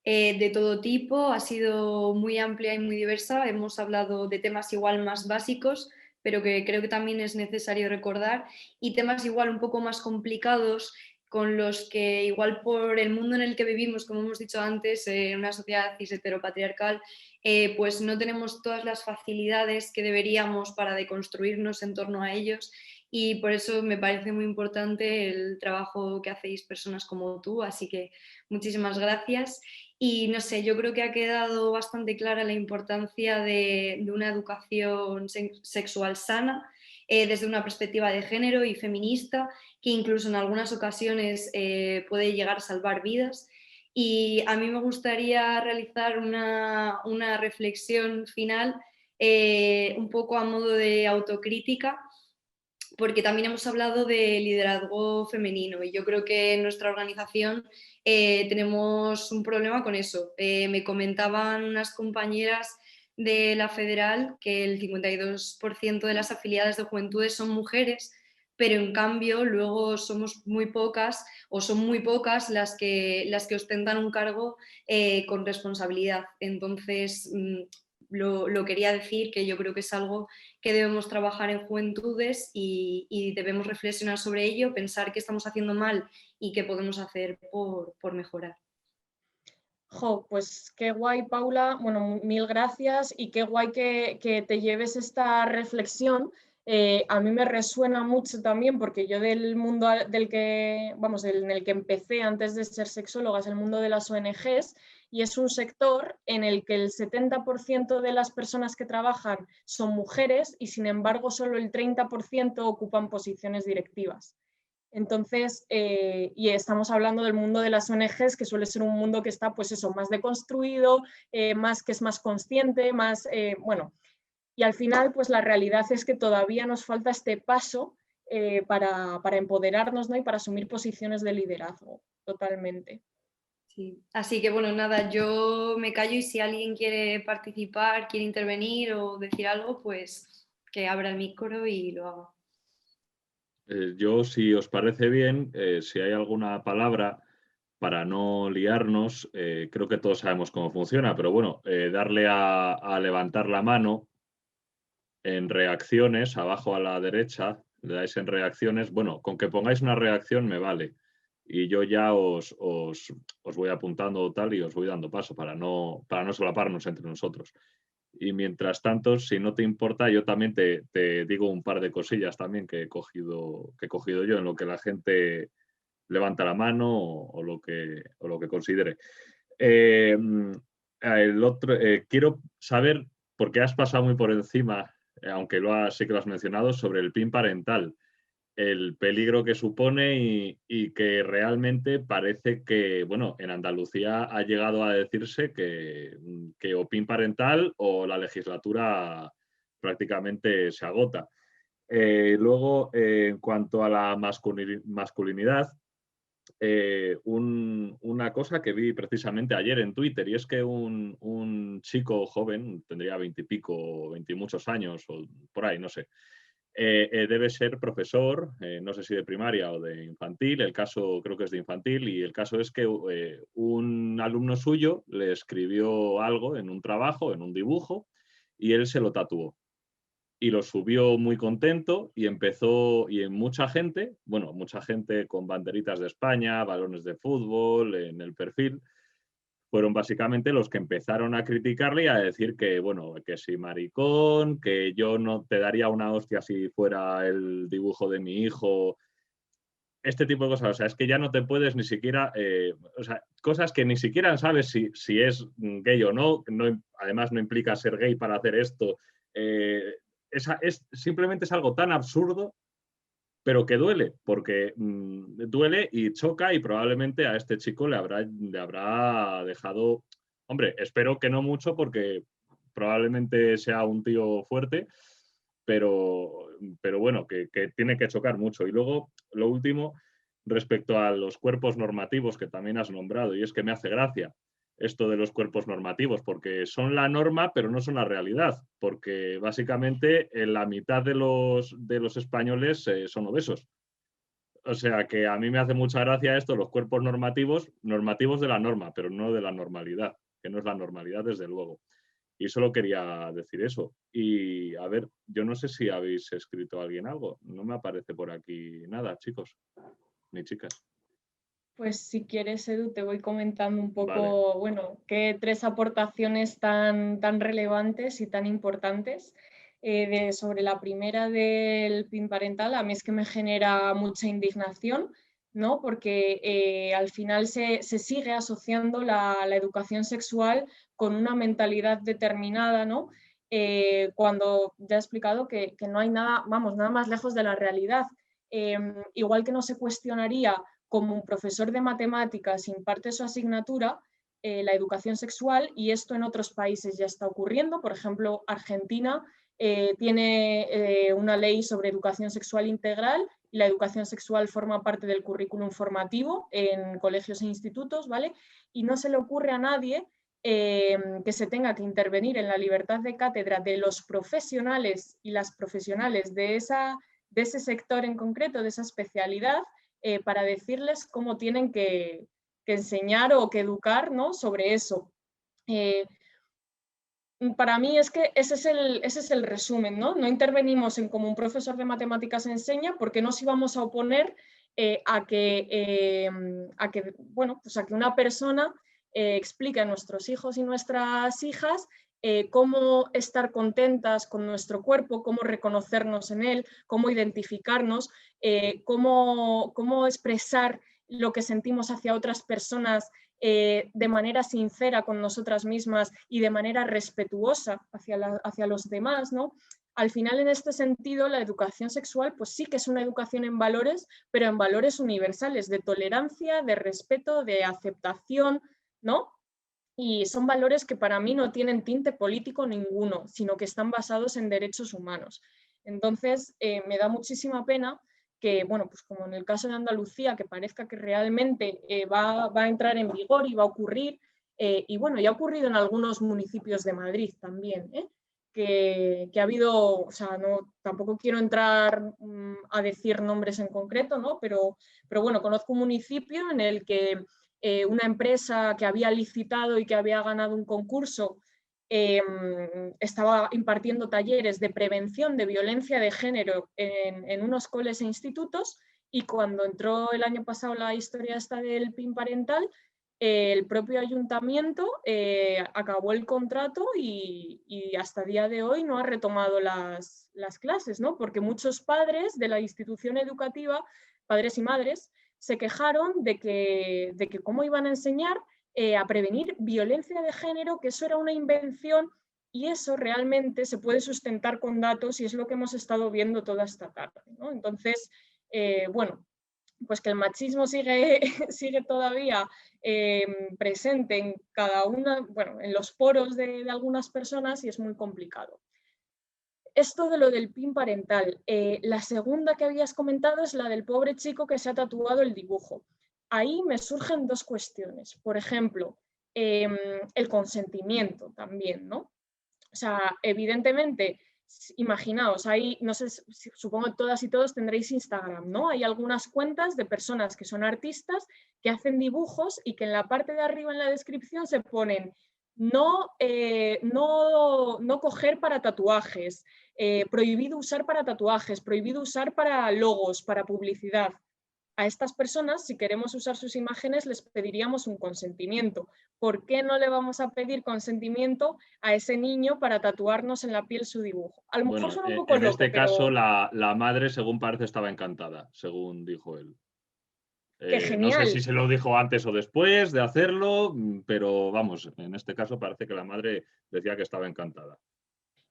de todo tipo, ha sido muy amplia y muy diversa, hemos hablado de temas igual más básicos, pero que creo que también es necesario recordar, y temas igual un poco más complicados con los que igual por el mundo en el que vivimos, como hemos dicho antes, en una sociedad cis heteropatriarcal, pues no tenemos todas las facilidades que deberíamos para deconstruirnos en torno a ellos, y por eso me parece muy importante el trabajo que hacéis personas como tú, así que muchísimas gracias. Y no sé, yo creo que ha quedado bastante clara la importancia de una educación sexual sana desde una perspectiva de género y feminista, que incluso en algunas ocasiones puede llegar a salvar vidas. Y a mí me gustaría realizar una reflexión final un poco a modo de autocrítica, porque también hemos hablado de liderazgo femenino y yo creo que en nuestra organización tenemos un problema con eso. Me comentaban unas compañeras de la Federal que el 52% de las afiliadas de Juventudes son mujeres, pero en cambio luego somos muy pocas o son muy pocas las que ostentan un cargo con responsabilidad. Entonces, lo quería decir, que yo creo que es algo que debemos trabajar en Juventudes y debemos reflexionar sobre ello, pensar qué estamos haciendo mal y qué podemos hacer por mejorar. Jo, pues qué guay, Paula. Bueno, mil gracias y qué guay que te lleves esta reflexión A mí me resuena mucho también porque yo del mundo en el que empecé antes de ser sexóloga es el mundo de las ONGs, y es un sector en el que el 70% de las personas que trabajan son mujeres y sin embargo solo el 30% ocupan posiciones directivas. Entonces, y estamos hablando del mundo de las ONGs, que suele ser un mundo que está, pues eso, más deconstruido, que es más consciente, más, bueno, y al final, pues la realidad es que todavía nos falta este paso para empoderarnos, ¿no? Y para asumir posiciones de liderazgo, totalmente. Sí. Así que bueno, nada, yo me callo y si alguien quiere participar, quiere intervenir o decir algo, pues que abra el micro y lo haga. Yo, si os parece bien, si hay alguna palabra para no liarnos, creo que todos sabemos cómo funciona, pero bueno, darle a levantar la mano en reacciones, abajo a la derecha, le dais en reacciones. Bueno, con que pongáis una reacción me vale. Y yo ya os voy apuntando tal y os voy dando paso para no solaparnos entre nosotros. Y mientras tanto, si no te importa, yo también te digo un par de cosillas también que he cogido yo en lo que la gente levanta la mano o lo que considere. Quiero saber, porque has pasado muy por encima, aunque sí que lo has mencionado, sobre el PIN parental, el peligro que supone y que realmente parece que, bueno, en Andalucía ha llegado a decirse que o PIN parental o la legislatura prácticamente se agota. Luego, en cuanto a la masculinidad, una cosa que vi precisamente ayer en Twitter, y es que un chico joven, tendría 20 y pico, 20 y muchos años, o por ahí, no sé, debe ser profesor, no sé si de primaria o de infantil, el caso creo que es de infantil, y el caso es que un alumno suyo le escribió algo en un trabajo, en un dibujo, y él se lo tatuó. Y lo subió muy contento y empezó, y en mucha gente con banderitas de España, balones de fútbol, en el perfil, fueron básicamente los que empezaron a criticarle y a decir que, bueno, que si maricón, que yo no te daría una hostia si fuera el dibujo de mi hijo, este tipo de cosas. O sea, es que ya no te puedes ni siquiera, o sea, cosas que ni siquiera sabes si es gay o no, además no implica ser gay para hacer esto. Simplemente es algo tan absurdo, pero que duele, porque duele y choca, y probablemente a este chico le habrá dejado, hombre, espero que no mucho, porque probablemente sea un tío fuerte, pero bueno, que tiene que chocar mucho. Y luego, lo último, respecto a los cuerpos normativos que también has nombrado, y es que me hace gracia esto de los cuerpos normativos, porque son la norma, pero no son la realidad, porque básicamente la mitad de los españoles son obesos. O sea que a mí me hace mucha gracia esto, los cuerpos normativos de la norma, pero no de la normalidad, que no es la normalidad, desde luego. Y solo quería decir eso. Y a ver, yo no sé si habéis escrito a alguien algo. No me aparece por aquí nada, chicos, ni chicas. Pues si quieres, Edu, te voy comentando un poco, Vale. bueno, qué 3 aportaciones tan relevantes y tan importantes. Sobre la primera del PIN parental, a mí es que me genera mucha indignación, ¿no? Porque al final se sigue asociando la educación sexual con una mentalidad determinada, ¿no? Cuando ya he explicado que no hay nada, vamos, nada más lejos de la realidad. Igual que no se cuestionaría como un profesor de matemáticas imparte su asignatura, la educación sexual, y esto en otros países ya está ocurriendo. Por ejemplo, Argentina tiene una ley sobre educación sexual integral, y la educación sexual forma parte del currículum formativo en colegios e institutos, ¿vale? Y no se le ocurre a nadie que se tenga que intervenir en la libertad de cátedra de los profesionales y las profesionales de ese sector en concreto, de esa especialidad, para decirles cómo tienen que enseñar o que educar, ¿no? Sobre eso. Para mí es que ese es el resumen, ¿no? No intervenimos en cómo un profesor de matemáticas enseña, porque nos íbamos a oponer a que una persona explique a nuestros hijos y nuestras hijas cómo estar contentas con nuestro cuerpo, cómo reconocernos en él, cómo identificarnos, cómo expresar lo que sentimos hacia otras personas de manera sincera con nosotras mismas y de manera respetuosa hacia los demás, ¿no? Al final, en este sentido, la educación sexual pues sí que es una educación en valores, pero en valores universales, de tolerancia, de respeto, de aceptación, ¿no? Y son valores que para mí no tienen tinte político ninguno, sino que están basados en derechos humanos. Entonces, me da muchísima pena que, bueno, pues como en el caso de Andalucía, que parezca que realmente va a entrar en vigor y va a ocurrir, y bueno, ya ha ocurrido en algunos municipios de Madrid también, que ha habido, o sea, no, tampoco quiero entrar a decir nombres en concreto, ¿no? Pero bueno, conozco un municipio en el que una empresa que había licitado y que había ganado un concurso estaba impartiendo talleres de prevención de violencia de género en unos coles e institutos, y cuando entró el año pasado la historia esta del PIN parental, el propio ayuntamiento acabó el contrato y hasta el día de hoy no ha retomado las clases, ¿no? Porque muchos padres de la institución educativa, padres y madres, se quejaron de que cómo iban a enseñar a prevenir violencia de género, que eso era una invención, y eso realmente se puede sustentar con datos y es lo que hemos estado viendo toda esta tarde, ¿no? Entonces, bueno, pues que el machismo sigue todavía presente en cada una, bueno, en los poros de algunas personas, y es muy complicado. Esto de lo del PIN parental. La segunda que habías comentado es la del pobre chico que se ha tatuado el dibujo. Ahí me surgen dos cuestiones. Por ejemplo, el consentimiento también, ¿no? O sea, evidentemente, imaginaos, hay, no sé, supongo que todas y todos tendréis Instagram, ¿no? Hay algunas cuentas de personas que son artistas que hacen dibujos y que en la parte de arriba en la descripción se ponen no coger para tatuajes, prohibido usar para tatuajes, prohibido usar para logos, para publicidad. A estas personas, si queremos usar sus imágenes, les pediríamos un consentimiento. ¿Por qué no le vamos a pedir consentimiento a ese niño para tatuarnos en la piel su dibujo? A lo mejor Bueno, suena un poco en loco, este caso pero la madre, según parece, estaba encantada, según dijo él. qué No sé si genial. se lo dijo antes o después de hacerlo, pero vamos, en este caso parece que la madre decía que estaba encantada.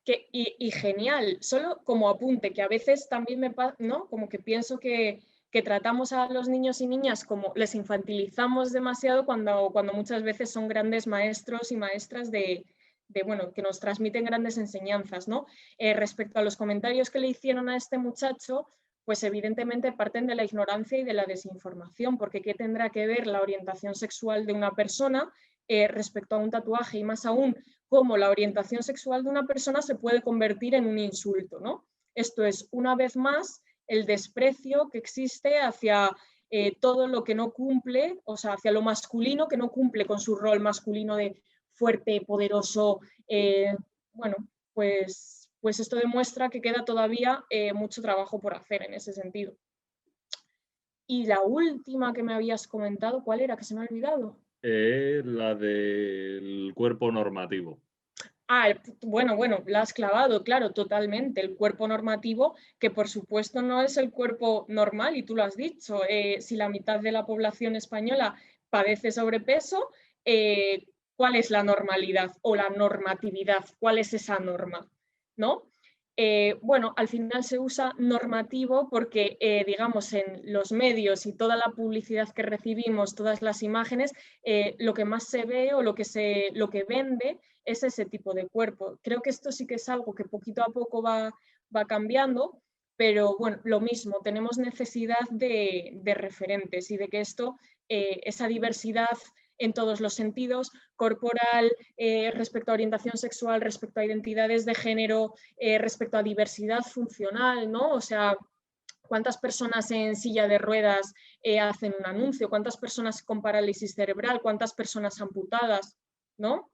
Y genial, solo como apunte, que a veces también me pasa, ¿no? Como que pienso que tratamos a los niños y niñas como les infantilizamos demasiado cuando muchas veces son grandes maestros y maestras bueno, que nos transmiten grandes enseñanzas, ¿no? Respecto a los comentarios que le hicieron a este muchacho, pues evidentemente parten de la ignorancia y de la desinformación, porque ¿qué tendrá que ver la orientación sexual de una persona respecto a un tatuaje? Y más aún, cómo la orientación sexual de una persona se puede convertir en un insulto, ¿no? Esto es, una vez más, el desprecio que existe hacia todo lo que no cumple, o sea, hacia lo masculino que no cumple con su rol masculino de fuerte, poderoso. Bueno, pues esto demuestra que queda todavía mucho trabajo por hacer en ese sentido. Y la última que me habías comentado, ¿cuál era? Que se me ha olvidado. La del cuerpo normativo. Bueno, la has clavado, claro, totalmente. El cuerpo normativo, que por supuesto no es el cuerpo normal, y tú lo has dicho. Si la mitad de la población española padece sobrepeso, ¿cuál es la normalidad o la normatividad? ¿Cuál es esa norma? ¿No? Bueno, al final se usa normativo porque, digamos, en los medios y toda la publicidad que recibimos, todas las imágenes, lo que más se ve o lo que vende es ese tipo de cuerpo. Creo que esto sí que es algo que poquito a poco va cambiando, pero bueno, lo mismo, tenemos necesidad de referentes y de que esa diversidad en todos los sentidos, corporal, respecto a orientación sexual, respecto a identidades de género, respecto a diversidad funcional, ¿no? O sea, ¿cuántas personas en silla de ruedas hacen un anuncio? ¿Cuántas personas con parálisis cerebral? ¿Cuántas personas amputadas? ¿No?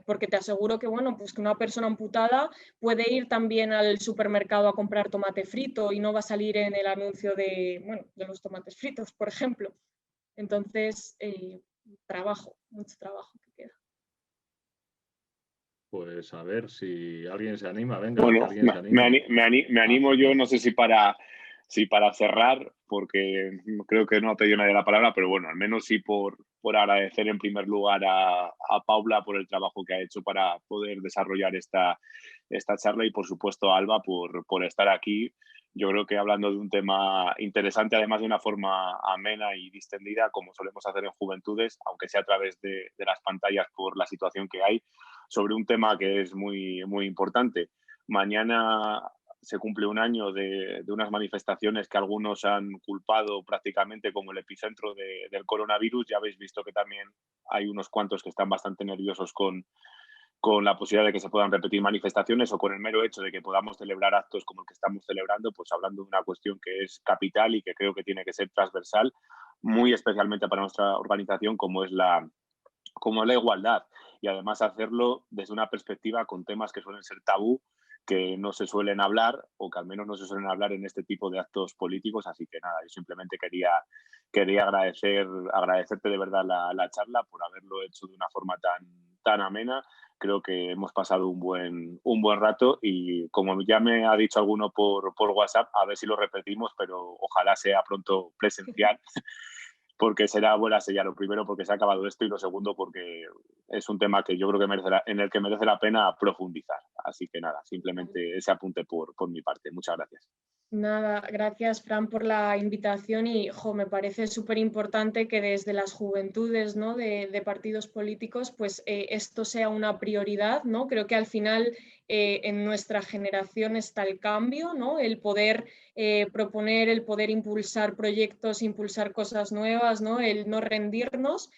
Porque te aseguro que, bueno, pues que una persona amputada puede ir también al supermercado a comprar tomate frito y no va a salir en el anuncio de los tomates fritos, por ejemplo. Entonces, mucho trabajo que queda. Pues a ver si alguien se anima. Venga, Bueno, que alguien se anime. me animo yo, no sé si para cerrar, porque creo que no ha pedido nadie la palabra, pero bueno, al menos sí por agradecer en primer lugar a Paula por el trabajo que ha hecho para poder desarrollar esta charla y por supuesto a Alba por estar aquí. Yo creo que hablando de un tema interesante, además de una forma amena y distendida, como solemos hacer en Juventudes, aunque sea a través de las pantallas por la situación que hay, sobre un tema que es muy, muy importante. Mañana se cumple un año de unas manifestaciones que algunos han culpado prácticamente como el epicentro del coronavirus. Ya habéis visto que también hay unos cuantos que están bastante nerviosos con la posibilidad de que se puedan repetir manifestaciones o con el mero hecho de que podamos celebrar actos como el que estamos celebrando, pues hablando de una cuestión que es capital y que creo que tiene que ser transversal, muy especialmente para nuestra organización como es la igualdad, y además hacerlo desde una perspectiva con temas que suelen ser tabú, que no se suelen hablar o que al menos no se suelen hablar en este tipo de actos políticos. Así que nada, yo simplemente quería agradecerte de verdad la charla por haberlo hecho de una forma tan amena. Creo que hemos pasado un buen rato y como ya me ha dicho alguno por WhatsApp, a ver si lo repetimos, pero ojalá sea pronto presencial. Porque será buena señal, lo primero porque se ha acabado esto y lo segundo porque es un tema que yo creo que en el que merece la pena profundizar. Así que nada, simplemente ese apunte por mi parte. Muchas gracias. Nada, gracias Fran por la invitación y me parece súper importante que desde las juventudes, ¿no? de partidos políticos pues esto sea una prioridad, ¿no? Creo que al final en nuestra generación está el cambio, ¿no? El poder proponer, el poder impulsar proyectos, impulsar cosas nuevas, ¿no? El no rendirnos.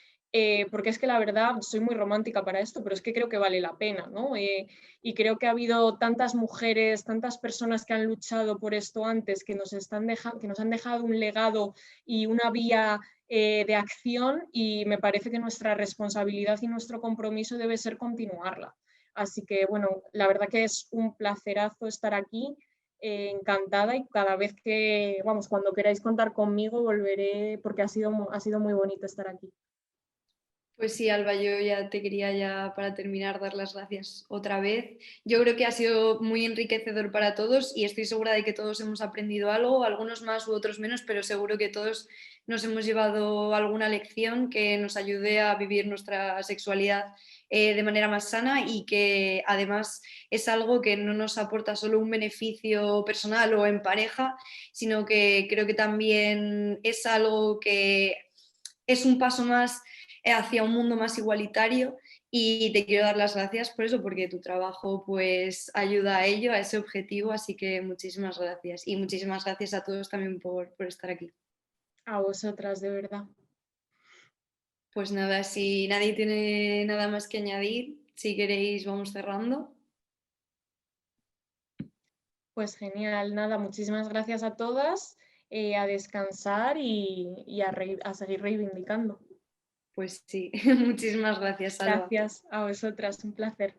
Porque es que la verdad soy muy romántica para esto, pero es que creo que vale la pena, ¿no? Y creo que ha habido tantas mujeres, tantas personas que han luchado por esto antes, que nos han dejado un legado y una vía de acción, y me parece que nuestra responsabilidad y nuestro compromiso debe ser continuarla. Así que bueno, la verdad que es un placerazo estar aquí. Encantada, y cada vez que, cuando queráis contar conmigo volveré porque ha sido muy bonito estar aquí. Pues sí, Alba, yo ya te quería ya para terminar dar las gracias otra vez. Yo creo que ha sido muy enriquecedor para todos y estoy segura de que todos hemos aprendido algo, algunos más u otros menos, pero seguro que todos nos hemos llevado alguna lección que nos ayude a vivir nuestra sexualidad de manera más sana, y que además es algo que no nos aporta solo un beneficio personal o en pareja, sino que creo que también es algo que es un paso más hacia un mundo más igualitario, y te quiero dar las gracias por eso, porque tu trabajo pues ayuda a ello, a ese objetivo, así que muchísimas gracias, y muchísimas gracias a todos también por estar aquí. A vosotras, de verdad. Pues nada, si nadie tiene nada más que añadir, si queréis vamos cerrando. Pues genial, nada, muchísimas gracias a todas, a descansar y a seguir reivindicando. Pues sí, muchísimas gracias, Alba. Gracias a vosotras, un placer.